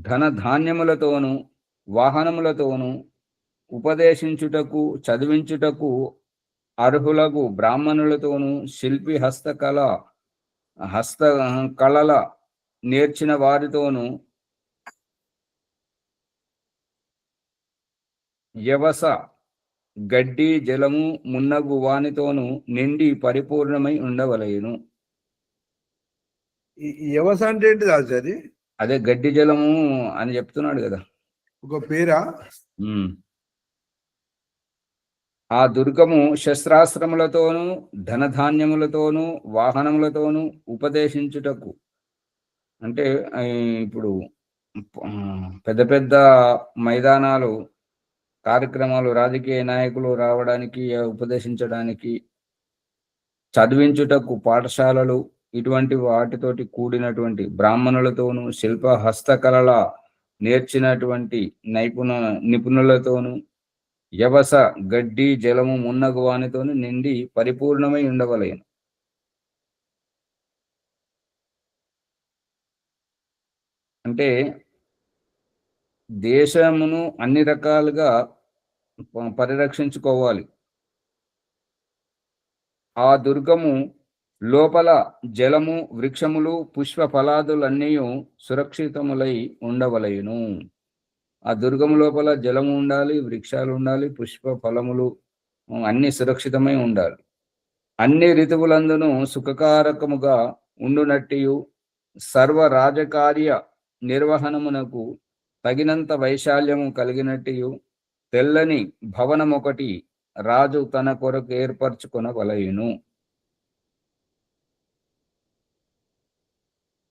ధనధాన్యములతోనూ, వాహనములతోనూ, ఉపదేశించుటకు, చదివించుటకు అర్హులకు బ్రాహ్మణులతోనూ, శిల్పి హస్తకళల నేర్చిన వారితోనూ, యవస గడ్డి జలము మున్నగు వానితోనూ నిండి పరిపూర్ణమై ఉండవలయును. యవస అంటే ఏంటిది ఆచార్య? అదే గడ్డి జలము అని చెప్తున్నాడు కదా, ఒక పేరా? ఆ దుర్గము శస్త్రాస్త్రములతోనూ, ధనధాన్యములతోనూ, వాహనములతోనూ ఉపదేశించుటకు, అంటే ఇప్పుడు పెద్ద పెద్ద మైదానాలు, కార్యక్రమాలు, రాజకీయ నాయకులు రావడానికి, ఉపదేశించడానికి, చదివించుటకు పాఠశాలలు, ఇటువంటి వాటితోటి కూడినటువంటి బ్రాహ్మణులతోనూ, శిల్ప హస్తకళల నేర్చినటువంటి నిపుణులతోనూ, యవస గడ్డి జలము మున్నగు వానితోనూ నిండి పరిపూర్ణమై ఉండవలేను. అంటే దేశమును అన్ని రకాలుగా పరిరక్షించుకోవాలి. ఆ దుర్గము లోపల జలము, వృక్షములు, పుష్ప ఫలాదులన్నీ సురక్షితములై ఉండవలయును. ఆ దుర్గము లోపల జలము ఉండాలి, వృక్షాలు ఉండాలి, పుష్ప ఫలములు అన్ని సురక్షితమై ఉండాలి. అన్ని ఋతువులందును సుఖకారకముగా ఉండునట్టియు సర్వ రాజకార్య నిర్వహణమునకు తగినంత వైశాల్యము కలిగినట్టియు తెల్లని భవనమొకటి రాజు తన కొరకు ఏర్పరచుకొనవలయును.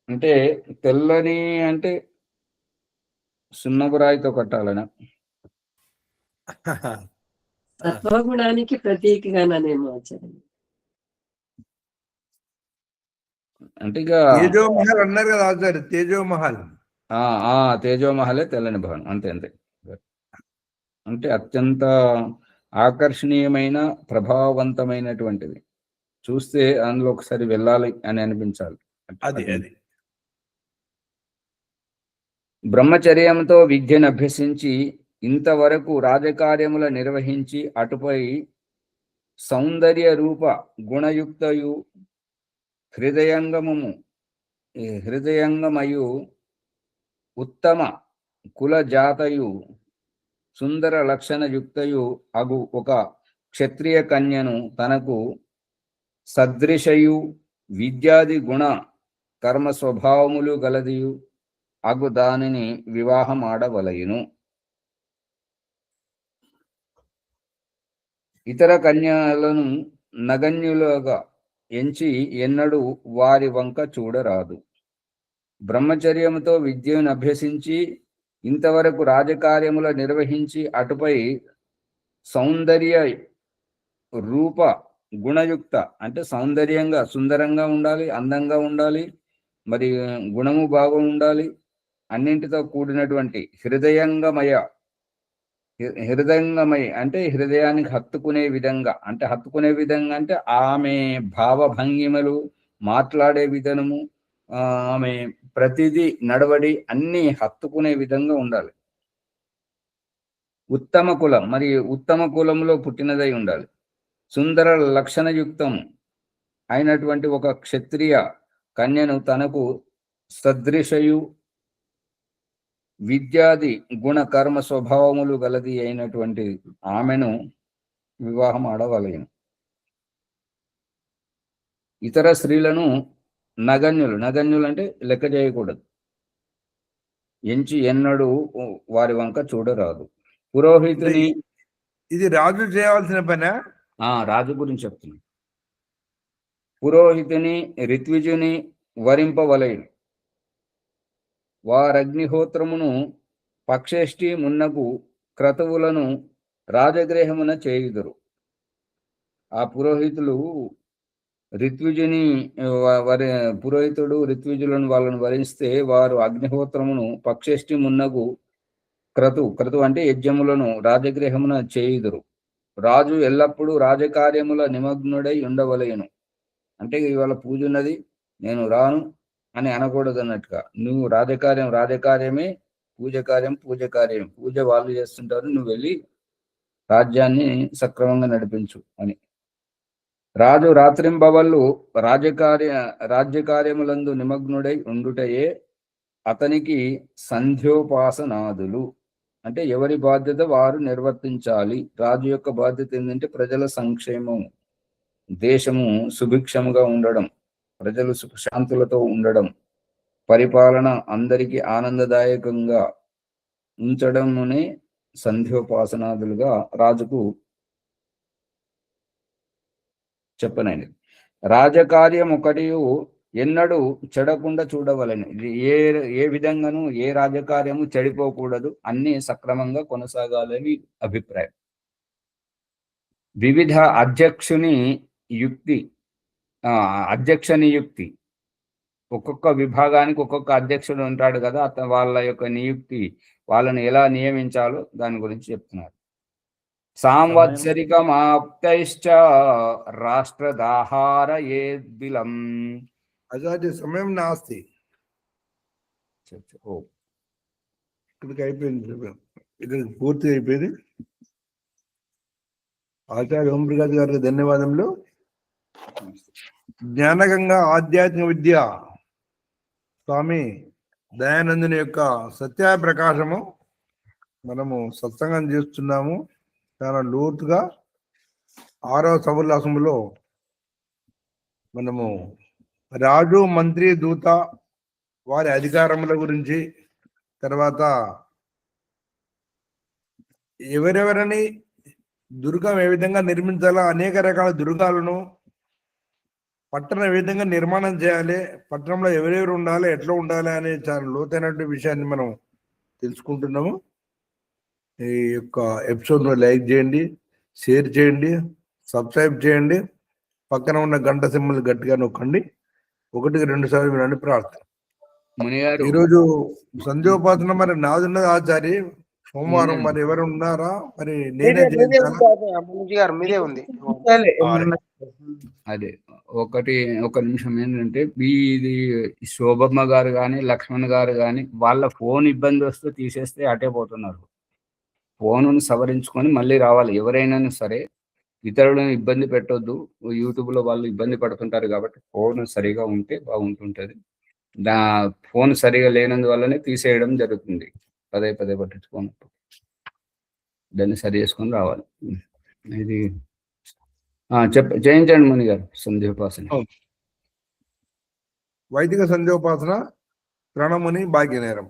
అంటే తెల్లని అంటే సున్నపు రాయితో కట్టాలనా? సత్వగుణానికి ప్రతీకగానేమో ఆచార్య. అంటే ఇక తేజో మహల్ అన్నారు కదా ఆచార్య, తేజో మహల్. తేజోమహలే తెల్లని భవనం. అంతే అంతే. అంటే అత్యంత ఆకర్షణీయమైన, ప్రభావవంతమైనటువంటిది. చూస్తే అందులో ఒకసారి వెళ్ళాలి అని అనిపించాలి. అది బ్రహ్మచర్యంతో విద్యను అభ్యసించి ఇంతవరకు రాజకార్యముల నిర్వహించి అటుపై సౌందర్య రూప గుణయుక్తయు హృదయంగమయు ఉత్తమ కుల జాతయు సుందర లక్షణయుక్తయు అగు ఒక క్షత్రియ కన్యను తనకు సదృశయు విద్యాది గుణ కర్మ స్వభావములు గలదియు అగు దానిని వివాహం ఆడవలయును. ఇతర కన్యలను నగన్యులుగా ఎంచి ఎన్నడూ వారి వంక చూడరాదు. బ్రహ్మచర్యముతో విద్యను అభ్యసించి ఇంతవరకు రాజకార్యముల నిర్వహించి అటుపై సౌందర్య రూప గుణయుక్త అంటే సుందరంగా ఉండాలి, అందంగా ఉండాలి, మరి గుణము బాగా ఉండాలి, అన్నింటితో కూడినటువంటి హృదయంగమయ అంటే హృదయానికి హత్తుకునే విధంగా అంటే ఆమె భావభంగిమలు, మాట్లాడే విధానము, ఆమె ప్రతిదీ నడవడి అన్ని హత్తుకునే విధంగా ఉండాలి. ఉత్తమ కులం, మరి ఉత్తమ కులంలో పుట్టినదై ఉండాలి. సుందర లక్షణయుక్తం అయినటువంటి ఒక క్షత్రియ కన్యను తనకు సదృశయు విద్యాది గుణ కర్మ స్వభావములు గలది అయినటువంటి ఆమెను వివాహం ఆడవలెను. ఇతర స్త్రీలను నగన్యులు అంటే లెక్క చేయకూడదు, ఎంచి ఎన్నడూ వారి వంక చూడరాదు. పురోహితుని, ఇది రాజు చేయవలసిన పనే. రాజు గురించి చెప్తున్నాను. పురోహితుని ఋత్విజుని వరింపవలెను. వారగ్నిహోత్రమును పక్షేష్టి మున్నగు క్రతువులను రాజగృహమున చేయుదురు. ఆ పురోహితుడు ఋత్విజులను వాళ్ళను వరిస్తే వారు అగ్నిహోత్రమును పక్షేష్టి మున్నగు క్రతు అంటే యజ్ఞములను రాజగృహమున చేయుదురు. రాజు ఎల్లప్పుడూ రాజకార్యముల నిమగ్నుడై ఉండవలెను. అంటే ఇవాళ పూజ ఉన్నది, నేను రాను అని అనకూడదు అన్నట్టుగా. నువ్వు రాజకార్యమే, పూజ కార్యం. పూజ వాళ్ళు చేస్తుంటారు, నువ్వు వెళ్ళి రాజ్యాన్ని సక్రమంగా నడిపించు అని. రాజు రాత్రింబవళ్ళు రాజ్యకార్యములందు నిమగ్నుడై ఉండుటయే అతనికి సంధ్యోపాసనాదులు. అంటే ఎవరి బాధ్యత వారు నిర్వర్తించాలి. రాజు యొక్క బాధ్యత ఏంటంటే ప్రజల సంక్షేమం, దేశము సుభిక్షముగా ఉండడం, ప్రజలు సుఖశాంతులతో ఉండడం, పరిపాలన అందరికీ ఆనందదాయకంగా ఉంచడమునే సంధ్యోపాసనాదులుగా రాజుకు చెప్పనండి. రాజకార్యం ఒకటి ఎన్నడూ చెడకుండా చూడవలెను. ఇది ఏ విధంగానూ ఏ రాజకార్యము చెడిపోకూడదు, అన్ని సక్రమంగా కొనసాగాలని అభిప్రాయం. వివిధ అధ్యక్షని యుక్తి, ఒక్కొక్క విభాగానికి ఒక్కొక్క అధ్యక్షుడు ఉంటాడు కదా, వాళ్ళ యొక్క నియుక్తి, వాళ్ళని ఎలా నియమించాలో దాని గురించి చెప్తున్నారు. సాంవత్సరికమాప్తైశ్చ రాష్ట్రదాహారయేద్బిలం. అదే సమయం నాస్తి. ఇక్కడికి అయిపోయింది, ఇక్కడ పూర్తి అయిపోయింది. ఆచార్య ఓంప్రకాష్ గారికి ధన్యవాదములు. జ్ఞానగంగా ఆధ్యాత్మిక విద్య స్వామి దయానందుని యొక్క సత్యప్రకాశము మనము సత్సంగం చేస్తున్నాము. చాలా లోతుగా 6వ సౌల్లాసములో మనము రాజు, మంత్రి, దూత వారి అధికారముల గురించి, తర్వాత ఎవరెవరని దుర్గం ఏ విధంగా నిర్మించాలా, అనేక రకాల దుర్గాలను పట్టణం ఏ విధంగా నిర్మాణం చేయాలి, పట్టణంలో ఎవరెవరు ఉండాలి, ఎట్లా ఉండాలి అనే చాలా లోతైనటువంటి విషయాన్ని మనం తెలుసుకుంటున్నాము. ఈ యొక్క ఎపిసోడ్ను లైక్ చేయండి, షేర్ చేయండి, సబ్స్క్రైబ్ చేయండి, పక్కన ఉన్న గంట సింబల్ గట్టిగా నొక్కండి. 1-2 సార్లు వినండి. ప్రార్థన. మునిగారు ఈరోజు సంధ్యోపాసన మరి నాది ఉన్నది ఆచారి. సోమవారం మరి ఎవరు ఉన్నారా? మరి నేనే చేయించాలా? మీదే ఉంది. అదే ఒక నిమిషం ఏంటంటే ఇది శోభమ్మ గారు కానీ లక్ష్మణ్ గారు కానీ వాళ్ళ ఫోన్ ఇబ్బంది వస్తే తీసేస్తే అటే పోతున్నారు. ఫోనును సవరించుకొని మళ్ళీ రావాలి. ఎవరైనా సరే ఇతరులను ఇబ్బంది పెట్టొద్దు. యూట్యూబ్లో వాళ్ళు ఇబ్బంది పడుతుంటారు కాబట్టి ఫోన్ సరిగా ఉంటే బాగుంటుంటుంది. ఫోన్ సరిగా లేనందువల్లనే తీసేయడం జరుగుతుంది. పదే పట్టించుకోనప్పుడు దాన్ని సరి చేసుకొని రావాలి. ఇది చేయించండి ముని గారు సంధ్యోపాసన. వైదిక సంధ్యోపాసన ప్రణముని భాగ్యనేరం.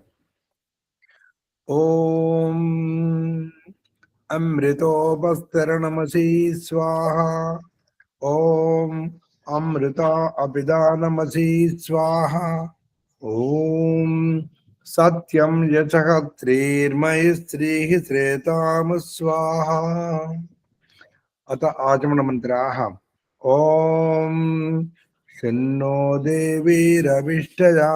ఓం అమృతోపస్తరణమసి స్వాహ. ఓం అమృత అభిదానమసి స్వాహ. ఓం సత్యం యచః త్రీర్మయిస్త్రీః శ్రేతాము స్వాహ. అత ఆచమన మంత్రాః. ఓం శన్నో దేవీరవిష్టయా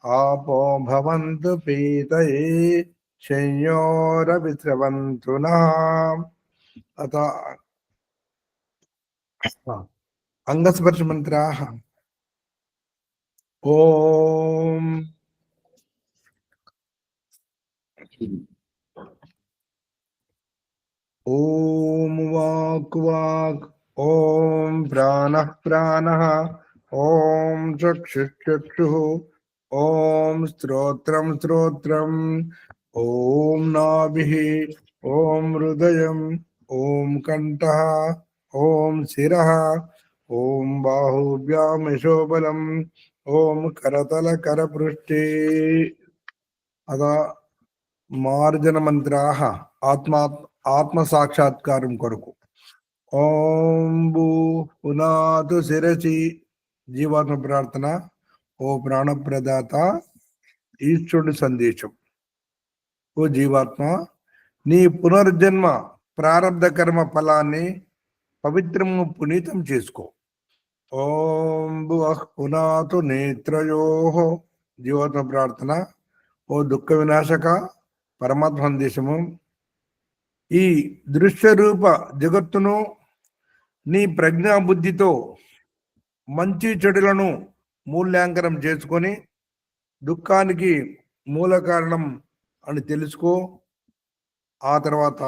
आपो भवन्तु पीतये शय्योरविस्रवन्तु नः. अथ अंगस्पर्श मंत्राः. ओम ओम वाक् वाक्, ओम प्राणः प्राणः, ओम चक्षुः चक्षुः, ओम स्तोत्रम स्तोत्रम, ओम नाभिः, ओम हृदयम, ओम कंठः, ओम शिरः, ओम बाहुभ्याम यशोबलम, ओम करतल करपृष्ठे. अदा मार्जन मंत्राः आत्म साक्षात्कारं కొరకు. ఓం భూ పునాతు శిరసి. జీవాత్మ ప్రార్థన. ఓ ప్రాణప్రదాత, ఈశ్వరుడి సందేశం. ఓ జీవాత్మ, నీ పునర్జన్మ ప్రారబ్ధ కర్మ ఫలాన్ని పవిత్రము పునీతం చేసుకో. ఓం భువః పునాతు నేత్రయోః. జీవాత్మ ప్రార్థన. ఓ దుఃఖ వినాశక పరమాత్మ సందేశము. ఈ దృశ్య రూప జగత్తును నీ ప్రజ్ఞా బుద్ధితో మంచి చెడులను మూల్యాంకనం చేసుకొని దుఃఖానికి మూల కారణం అని తెలుసుకో. ఆ తర్వాత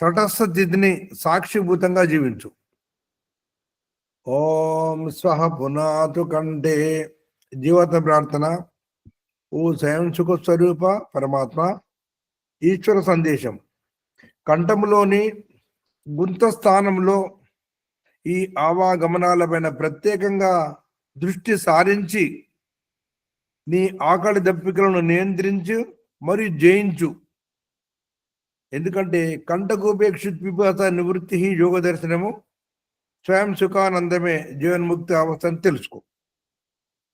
తటస్థ స్థితిని సాక్షిభూతంగా జీవించు. ఓం స్వహ పునాతు కంఠే. జీవత ప్రార్థన. ఓ స్వయం సుఖ స్వరూప పరమాత్మ, ఈశ్వర సందేశం. కంఠములోని గుంత స్థానంలో ఈ ఆవాగమనాలపైన ప్రత్యేకంగా దృష్టి సారించి నీ ఆకలి దప్పికలను నియంత్రించు మరియు జయించు. ఎందుకంటే కంఠగోపేక్షిత్ పిపాస నివృత్తి యోగ దర్శనము, స్వయం సుఖానందమే జీవన్ముక్తి అవస్థను తెలుసుకో.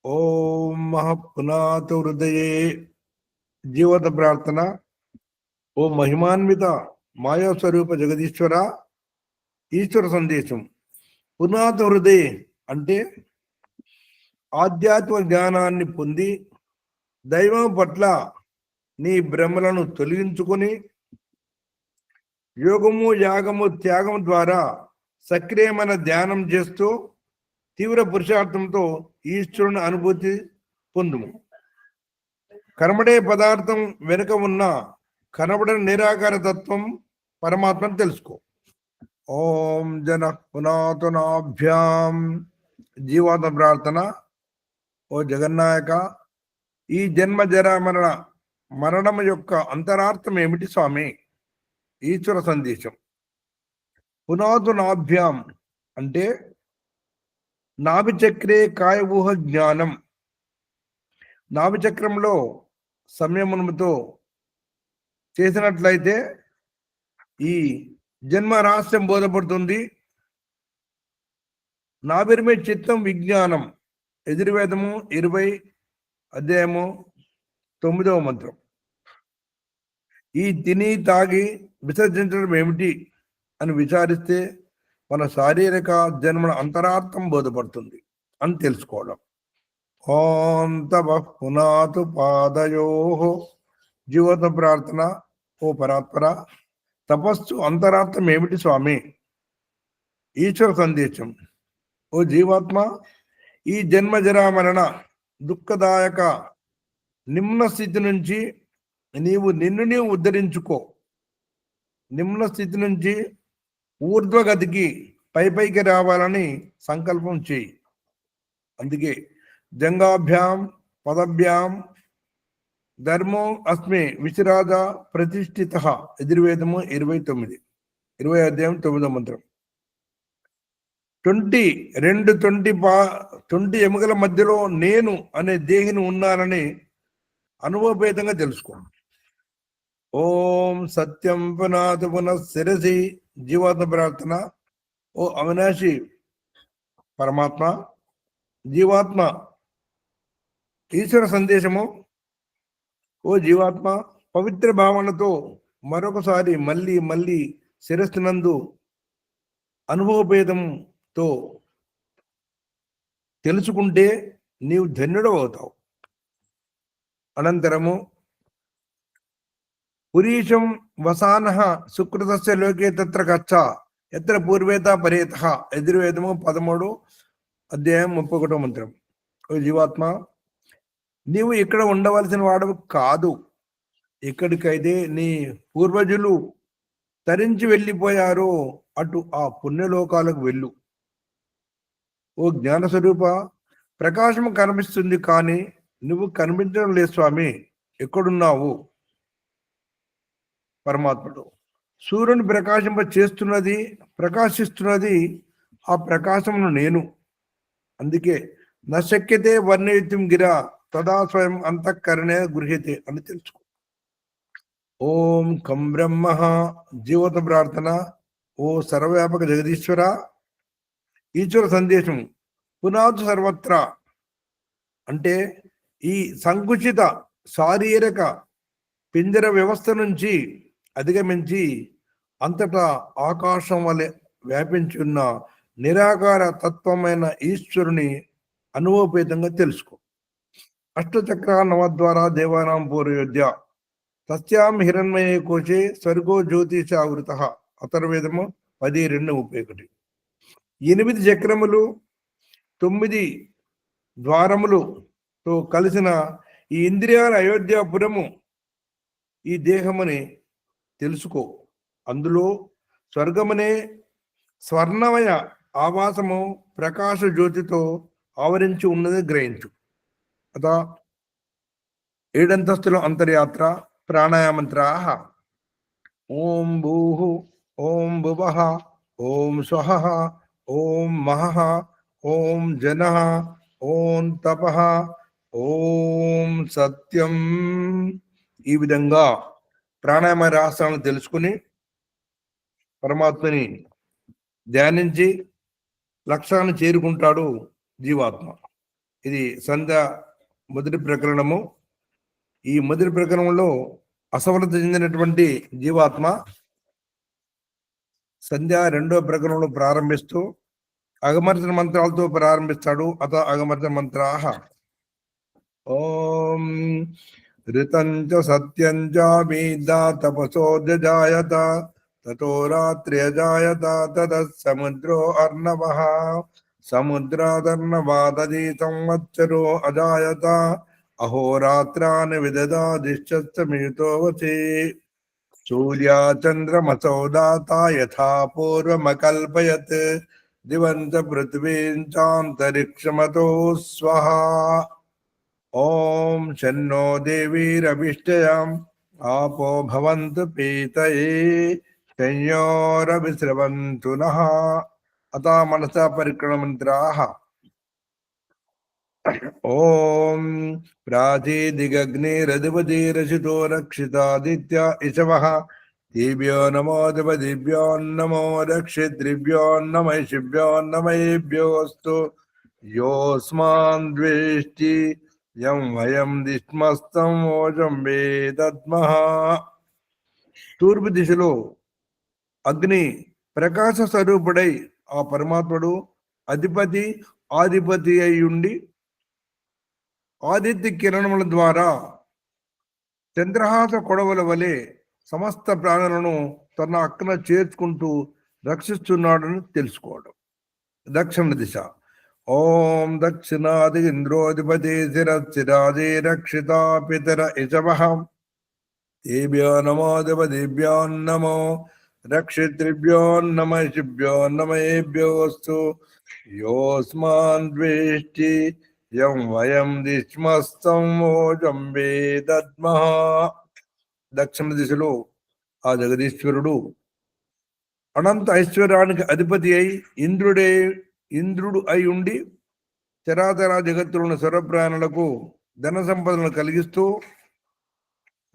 ఓం మహపునాతు హృదయే. జీవత ప్రార్థన. ఓ మహిమాన్విత మాయాస్వరూప జగదీశ్వర, ఈశ్వర సందేశం. పునాతు హృదయ అంటే ఆధ్యాత్మ జ్ఞానాన్ని పొంది దైవం పట్ల నీ భ్రమలను తొలగించుకొని యోగము యాగము త్యాగం ద్వారా సక్రియమైన ధ్యానం చేస్తూ తీవ్ర పురుషార్థంతో ఈశ్వరుని అనుభూతి పొందుము. కనబడే పదార్థం వెనుక ఉన్న కనబడని నిరాకార తత్వం పరమాత్మను తెలుసుకో. ఓం జన పునాతునాభ్యాం. జీవాత్మ ప్రార్థన. ఓ జగన్నాయక, ఈ జన్మ జర మరణం యొక్క అంతరార్థం ఏమిటి స్వామి? ఈశ్వర సందేశం. పునాతునాభ్యాం అంటే నాభి చక్రే కాయ ఊహ జ్ఞానం. నాభి చక్రంలో సంయమనంతో చేసినట్లయితే ఈ జన్మ రహస్యం బోధపడుతుంది. నాభిర్మే చిత్తం విజ్ఞానం. యజుర్వేదము 20 అధ్యాయము 9వ మంత్రం. ఈ తిని తాగి విసర్జించడం ఏమిటి అని విచారిస్తే మన శారీరక జన్మల అంతరార్థం బోధపడుతుంది అని తెలుసుకోవడం. ఓం తపః పునాతు పాదయోః. జీవత ప్రార్థన. ఓ పరాత్పర, తపస్సు అంతరార్థం ఏమిటి స్వామి? ఈశ్వర సందేశం. ఓ జీవాత్మ, ఈ జన్మ జరా మరణ దుఃఖదాయక నిమ్న స్థితి నుంచి నిన్ను ఉద్ధరించుకో. నిమ్న స్థితి నుంచి ఊర్ధ్వగతికి పైకి రావాలని సంకల్పం చేయి. అందుకే జంగాభ్యాం పదభ్యాం ధర్మో అస్మి విశ్రాజ ప్రతిష్ఠిత. యజుర్వేదము 20 అధ్యాయం 9వ మంత్రం. 20 ఎముకల మధ్యలో నేను అనే దేహిని ఉన్నానని అనుభవపేతంగా తెలుసుకో. ఓం సత్యం పునాతు పునః శిరసి. జీవాత్మ ప్రార్థన. ఓ అవినాశి పరమాత్మ, జీవాత్మ ఈశ్వర సందేశము. ఓ జీవాత్మ, పవిత్ర భావనతో మరొకసారి మళ్ళీ శిరస్సునందు అనుభవభేదంతో తెలుసుకుంటే నీవు ధన్యుడు అవుతావు. అనంతరము పురీషం వసానః సుకృతస్య లోకే తత్ర గచ్చ ఎత్ర పూర్వేత పరేతః. యజుర్వేదము 13 అధ్యాయం 31వ మంత్రం. ఓ జీవాత్మ, నీవు ఇక్కడ ఉండవలసిన వాడు కాదు. ఎక్కడికైతే నీ పూర్వజులు తరించి వెళ్ళిపోయారో అటు ఆ పుణ్యలోకాలకు వెళ్ళు. ఓ జ్ఞానస్వరూప, ప్రకాశం కనిపిస్తుంది కానీ నువ్వు కనిపించడం లేదు స్వామి. ఎక్కడున్నావు? పరమాత్ముడు. సూర్యుని ప్రకాశిస్తున్నది ఆ ప్రకాశమును నేను. అందుకే నశక్యతే వర్ణయితుం గిరా తదా స్వయం అంతఃకరణే గృహ్యతే అని తెలుసుకో. ఓం కం బ్రహ్మ. జీవత ప్రార్థన. ఓ సర్వవ్యాపక జగదీశ్వర, ఈశ్వర సందేశం. పునాతు సర్వత్రా అంటే ఈ సంకుచిత శారీరక పింజర వ్యవస్థ నుంచి అధిగమించి అంతటా ఆకాశం వలె వ్యాపించి ఉన్న నిరాకార తత్వమైన ఈశ్వరుని అనుభవపేతంగా తెలుసుకో. అష్టచక్ర నవద్వారా దేవానాం పూర్వయోధ్య తస్యాం హిరణ్మయే కోశే స్వర్గో జ్యోతిష ఆవృత. అథర్వేదము 10:2-31. 8 చక్రములు 9 ద్వారములతో కలిసిన ఈ ఇంద్రియాల అయోధ్యాపురము ఈ దేహమని తెలుసుకో. అందులో స్వర్గమనే స్వర్ణమయ ఆవాసము ప్రకాశ జ్యోతితో ఆవరించి ఉన్నది గ్రహించు. అత 7 అంతస్తుల అంతర్యాత్ర. ప్రాణాయామంత్రాః. ఓం భూః, ఓం భువః, ఓం స్వః, ఓం మహః, ఓం జనః, ఓం తపః, ఓం సత్యం. ఈ విధంగా ప్రాణాయామ రహస్యాలను తెలుసుకుని పరమాత్మని ధ్యానించి లక్ష్యాన్ని చేరుకుంటాడు జీవాత్మ. ఇది సంధ్య మొదటి ప్రకరణము. ఈ మొదటి ప్రకరణంలో అసఫలత చెందినటువంటి జీవాత్మ సంధ్య 2వ ప్రకరణంలో ప్రారంభిస్తూ అగమర్చన మంత్రాలతో ప్రారంభిస్తాడు. అత అగమర్చన మంత్రాః. ఓం ఋతం చ సత్యం చ మీదా తపసో జాయత తతో రాత్రి అజాయత తతః సముద్రో అర్ణవః సముద్రాదర్ణవాదీ సంవత్సరో అజాయత అహోరాత్రాన్ని విదదాదిశ్చ మియుతో వసి. सूर्याचन्द्रमसौ दाता यथा पूर्वमकल्पयत् दिवंस पृथ्वीं चान्तरिक्षमतो स्वाहा। ओम शन्नो देवीरभिष्टयाम् आपो भवन्तु पीतये संयोरविस्रवन्तु नः। अतः मनसा परिक्रमन्त्राः। ओम प्राचीदिगग्निरधिपतिरचितो रक्षितादित्य इषवः देव्यो नमो देवदेव्यो नमो रक्षितृभ्यो नमः शिभ्यो नमयेभ्योऽस्तु योऽस्मान् द्वेष्टि यं वयं दिष्मस्तं ओजं वेदद्मः। తూర్పు దిశలో అగ్ని ప్రకాశ స్వరూపుడై ఆ పరమాత్ముడు అధిపతి ఆధిపతి అయి ఉండి ఆదిత్య కిరణముల ద్వారా చంద్రహాస కొడవల వలె సమస్త ప్రాణులను తన అక్కన చేర్చుకుంటూ రక్షిస్తున్నాడని తెలుసుకోవడం. దక్షిణ దిశ. ఓం దక్షిణాది ఇంద్రోధిపతి శిరశిరాజే రక్షితా పితర ఇషవః దేభ్యో నమో దేవదేభ్యో నమో రక్షితృభ్యో నమః శిభ్యో నమయేభ్యోऽस्तु యోస్మాన్ ద్వేష్టి యం వయం దిష్మస్తం ఓజం వేదద్మః. దక్షిణ దిశలో ఆ జగదీశ్వరుడు అనంత ఐశ్వర్యానికి అధిపతి అయి ఇంద్రుడు అయి ఉండి చరాచర జగత్తులను సర్వప్రాణులకు ధన సంపదలను కలిగిస్తూ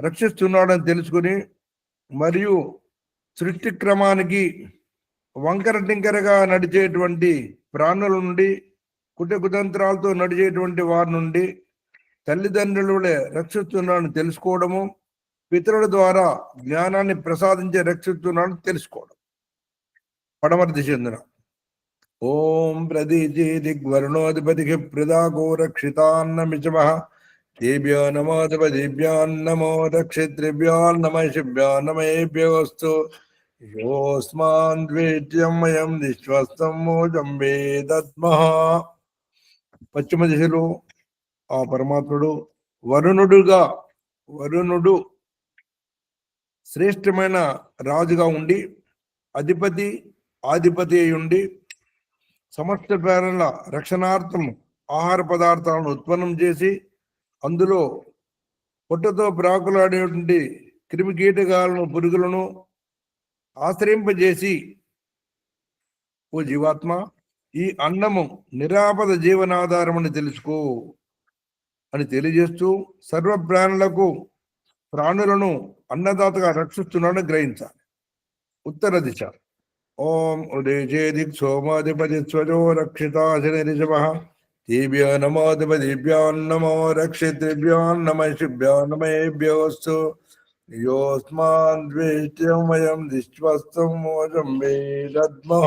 రక్షిస్తున్నాడని తెలుసుకుని మరియు సృష్టి క్రమానికి వంకర టింకరగా నడిచేటువంటి ప్రాణుల నుండి కుతంత్రాలతో నడిచేటువంటి వారి నుండి తల్లిదండ్రులే రక్షిస్తున్నాడని తెలుసుకోవడము, పితరుల ద్వారా జ్ఞానాన్ని ప్రసాదించే రక్షిస్తున్నాడని తెలుసుకోవడం. పడమర దిశ చెందిన ఓం ప్రదీజీ దిగ్వరుణోధిపతికి ప్రదాగో రక్షితాన్నమిచమః దేభ్యో నమో దేవదేభ్యో నమో రక్షితృభ్యో నమః శిభ్యో నమయేభ్యోऽस्तु యోస్మాన్ ద్వేష్ట్యం వయం విశ్వస్తం మోజం వేదద్మః. పశ్చిమ దిశలో ఆ పరమాత్ముడు వరుణుడు శ్రేష్టమైన రాజుగా ఉండి అధిపతి ఆధిపతి అయి ఉండి సమస్త ప్రాణుల రక్షణార్థం ఆహార పదార్థాలను ఉత్పన్నం చేసి అందులో పొట్టతో ప్రాకులాడేటువంటి క్రిమి కీటకాలను పురుగులను ఆశ్రయింపజేసి, ఓ జీవాత్మ ఈ అన్నము నిరాపద జీవనాధారమని తెలుసుకో అని తెలియజేస్తూ సర్వ ప్రాణులను అన్నదాతగా రక్షిస్తున్నాడని గ్రహించాలి. ఉత్తర దిశ. ఓం ఉదయజే దిక్ సోమాధిపతి స్వజో రక్షితాశనిరిషభః దేభ్యో నమో దేవదేభ్యో నమో రక్షితృభ్యో నమః శిభ్యో నమయేభ్యోऽस्तु యోస్మాన్ ద్వేష్ట్యం వయం దిష్వస్తం మోజం వేదద్మః.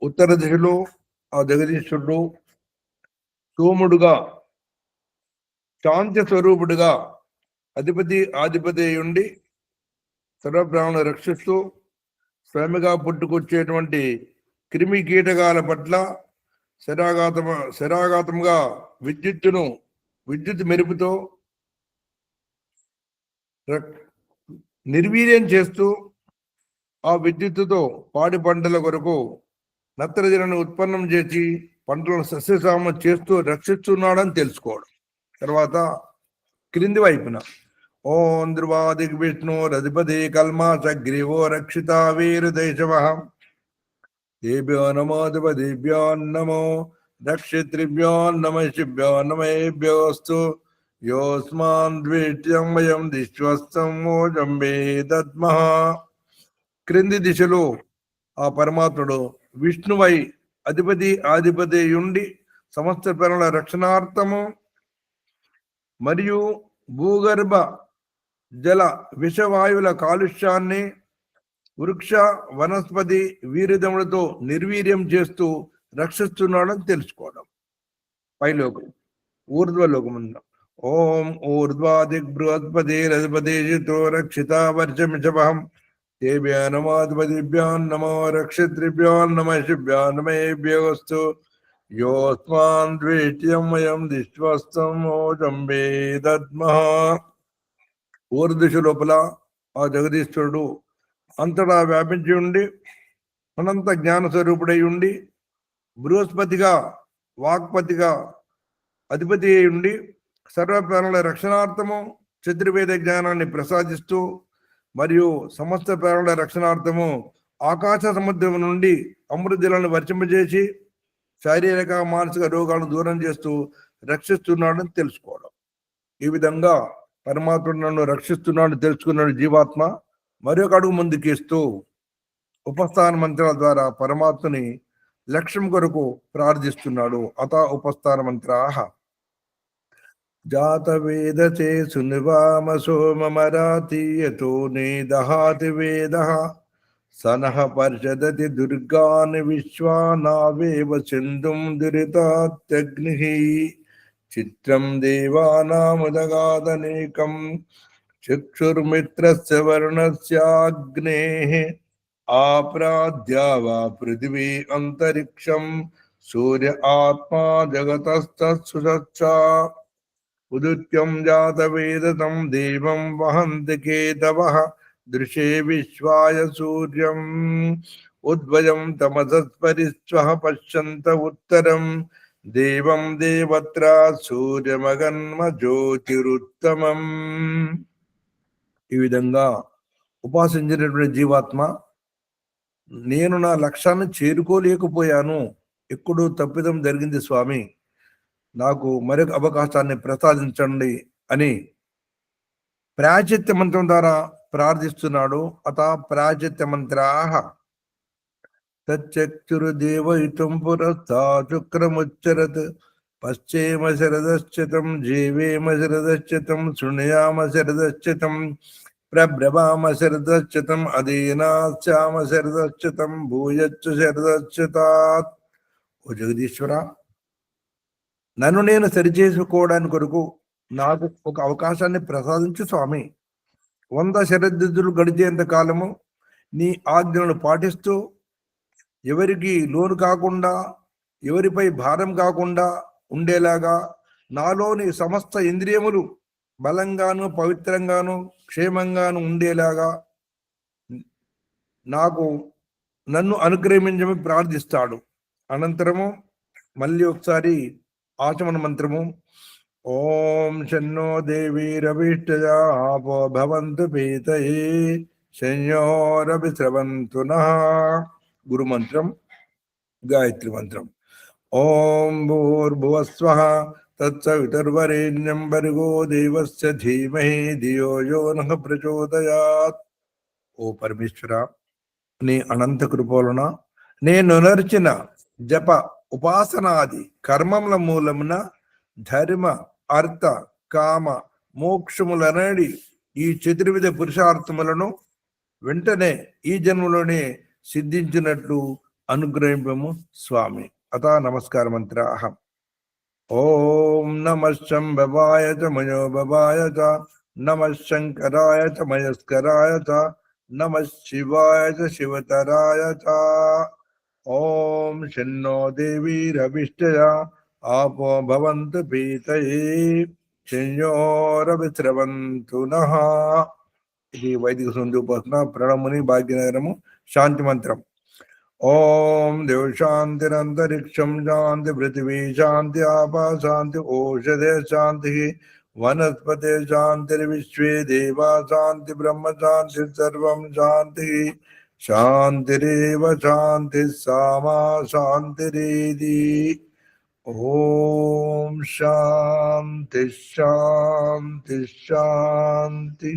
ఉత్తర దిశలో ఆ జగదీశ్వరుడు సోముడుగా శాంతి స్వరూపుడుగా అధిపతి ఆధిపతి ఉండి సర్వప్రాణులను రక్షిస్తూ స్వయముగా పుట్టుకొచ్చేటువంటి క్రిమి కీటకాల పట్ల శరాఘాతంగా విద్యుత్ మెరుపుతో నిర్వీర్యం చేస్తూ ఆ విద్యుత్తుతో పాడి పంటల కొరకు నత్రజనిని ఉత్పన్నం చేసి పంటలను సస్యశ్యామం చేస్తూ రక్షిస్తున్నాడని తెలుసుకోవడం. తర్వాత క్రింది వైపున ఓం ధ్రువాదిక్ విష్ణు రధిపతి కల్మాసగ్రీవో రక్షిత వీరుదేశవః దేభ్యో నమో దేవదేభ్యో నమో రక్షితృభ్యో నమః శిభ్యో నమయేభ్యోऽस्तु యోస్మాన్ ద్వేష్ట్యం వయం దిష్వస్తం మోజం వేదద్మః. క్రింది దిశలో ఆ పరమాత్ముడు విష్ణువై అధిపతి ఆధిపతి ఉండి సమస్త ప్రాణుల రక్షణార్థము మరియు భూగర్భ జల విషవాయువుల కాలుష్యాన్ని వృక్ష వనస్పతి వీర్యములతో నిర్వీర్యం చేస్తూ రక్షిస్తున్నాడని తెలుసుకోవడం. పైలోకం ఊర్ధ్వలోకం. ఓం ఊర్ధ్వాదిక్ బృహస్పతిరధిపతి చితో రక్షిత వర్షమిషభః దేభ్యో నమో దేవదేభ్యో నమో రక్షితృభ్యో నమః శిభ్యో నమయేభ్యోऽस्तु యోస్మాన్ ద్వేష్ట్యం వయం దిష్వస్తం మోజం వేదద్మః. ఊరదిశ లోపల ఆ జగదీశ్వరుడు అంతటా వ్యాపించి ఉండి అనంత జ్ఞాన స్వరూపుడై ఉండి బృహస్పతిగా వాక్పతిగా అధిపతి అయి ఉండి సర్వప్రాణుల రక్షణార్థము చతుర్వేద జ్ఞానాన్ని ప్రసాదిస్తూ మరియు సమస్త ప్రాణుల రక్షణార్థము ఆకాశ సముద్రం నుండి అమృతులను వర్తింపజేసి శారీరక మానసిక రోగాలను దూరం చేస్తూ రక్షిస్తున్నాడని తెలుసుకోవడం. ఈ విధంగా పరమాత్ముడు నన్ను రక్షిస్తున్నాడు తెలుసుకున్నాడు జీవాత్మ మరొక అడుగు ముందుకేస్తూ ఉపస్థాన మంత్రాల ద్వారా పరమాత్మని లక్ష్యం కొరకు ప్రార్థిస్తున్నాడు. అత ఉపస్థాన మంత్రాః జాత వేదచే సునివామసో మమరాతీయతో నేదహాతి వేదః సనః పరిషదతి దుర్గాని విశ్వానావేవ సింధుం దురితాత్యగ్నిః చిత్రం దేవానాముదగాదనేకం చక్షుర్మిత్రస్య వర్ణస్యాగ్నేః ఆప్రాద్యావా పృథివీ అంతరిక్షం సూర్య ఆత్మా జగతస్తత్సుషచ్చా ఉదిత్యం జాతవేదతం దేవం వహంతి కేతవః దృశే విశ్వాయ సూర్యం ఉద్వయం తమసస్పరిస్వః పశ్యంత ఉత్తరం దేవం దేవత్రా సూర్యమగన్మ జ్యోతిరుత్తమం. ఈ విధంగా ఉపాసించినటువంటి జీవాత్మ నేను నా లక్ష్యాన్ని చేరుకోలేకపోయాను, ఎక్కడో తప్పిదం జరిగింది స్వామి, నాకు మరొక అవకాశాన్ని ప్రసాదించండి అని ప్రాచిత్య మంత్రం ద్వారా ప్రార్థిస్తున్నాడు. అత ప్రాచిత్య మంత్రాః తచ్చక్షుర్దేవయితుం పురస్థా శుక్రముచ్చరత్ పశ్చేమ శరదశ్చితం జీవేమ శరదశ్చితం శృణుయామ శరదశ్చితం ప్రభ్రవామ శరదశ్చితం అధీనాస్యామ శరదశ్చితం భూయచ్చు శరదశ్చితాత్. ఓ జగదీశ్వర, నన్ను నేను సరిచేసుకోవడానికి కొరకు నాకు ఒక అవకాశాన్ని ప్రసాదించు స్వామి. 100 శరదృతులు గడిచేంత కాలము నీ ఆజ్ఞలను పాటిస్తూ ఎవరికి లోను కాకుండా ఎవరిపై భారం కాకుండా ఉండేలాగా నాలోని సమస్త ఇంద్రియములు బలంగాను పవిత్రంగాను క్షేమంగాను ఉండేలాగా నన్ను అనుగ్రహించమని ప్రార్థిస్తాడు. అనంతరము మళ్ళీ ఒకసారి ఆచమన మంత్రము ఓం శన్నో దేవీరవిష్టయా ఆపో భవంతు పీతయే శన్యోరవి స్రవంతు నః. గురు మంత్రం గాయత్రి మంత్రం ఓం భూర్భువస్వః తత్సవితుర్వరేణ్యం భర్గో దేవస్య ధీమహి ధియో యో నః ప్రచోదయాత్. ఓ పరమేశ్వర, నీ అనంత కృపలన నేను నర్చిన జప ఉపాసనాది కర్మముల మూలమున ధర్మ అర్థ కామ మోక్షములనడి ఈ చతుర్విధ పురుషార్థములను వెంటనే ఈ జన్మలోనే సిద్ధించినట్లు అనుగ్రహింపము స్వామి. అత నమస్కార మంత్రాః ఓం నమః శంభవాయ చ మయోభవాయ చ నమః శంకరాయ చ మయస్కరాయ చ నమః శివాయ చ శివతరాయ చ. ఓం శన్నో దేవీరవిష్టయా ఆపో భవంతు పీతయే శన్యోరవి స్రవంతు నః. ఇది వైదిక సంధ్యోపాసన ప్రణముని భాగ్యనగరము శాంతి మంత్రం. ఓం దేవ శాంతిరంతరిక్షం శాంతి పృథివీ శాంతి ఆపా శాంతి ఓషధే శాంతి వనస్పతే శాంతిర్విశ్వే దేవా శాంతి బ్రహ్మ శాంతి సర్వం శాంతి శాంతిరేవ శాంతి సామా శాంతిరేది. ఓం శాంతి శాంతి శాంతి.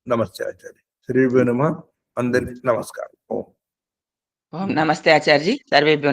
నమస్తే ఆచార్య. శ్రీభ్యో నమః. అందరికి నమస్కారం. ఓం ఓం నమస్తే ఆచార్య. సర్వేభ్యో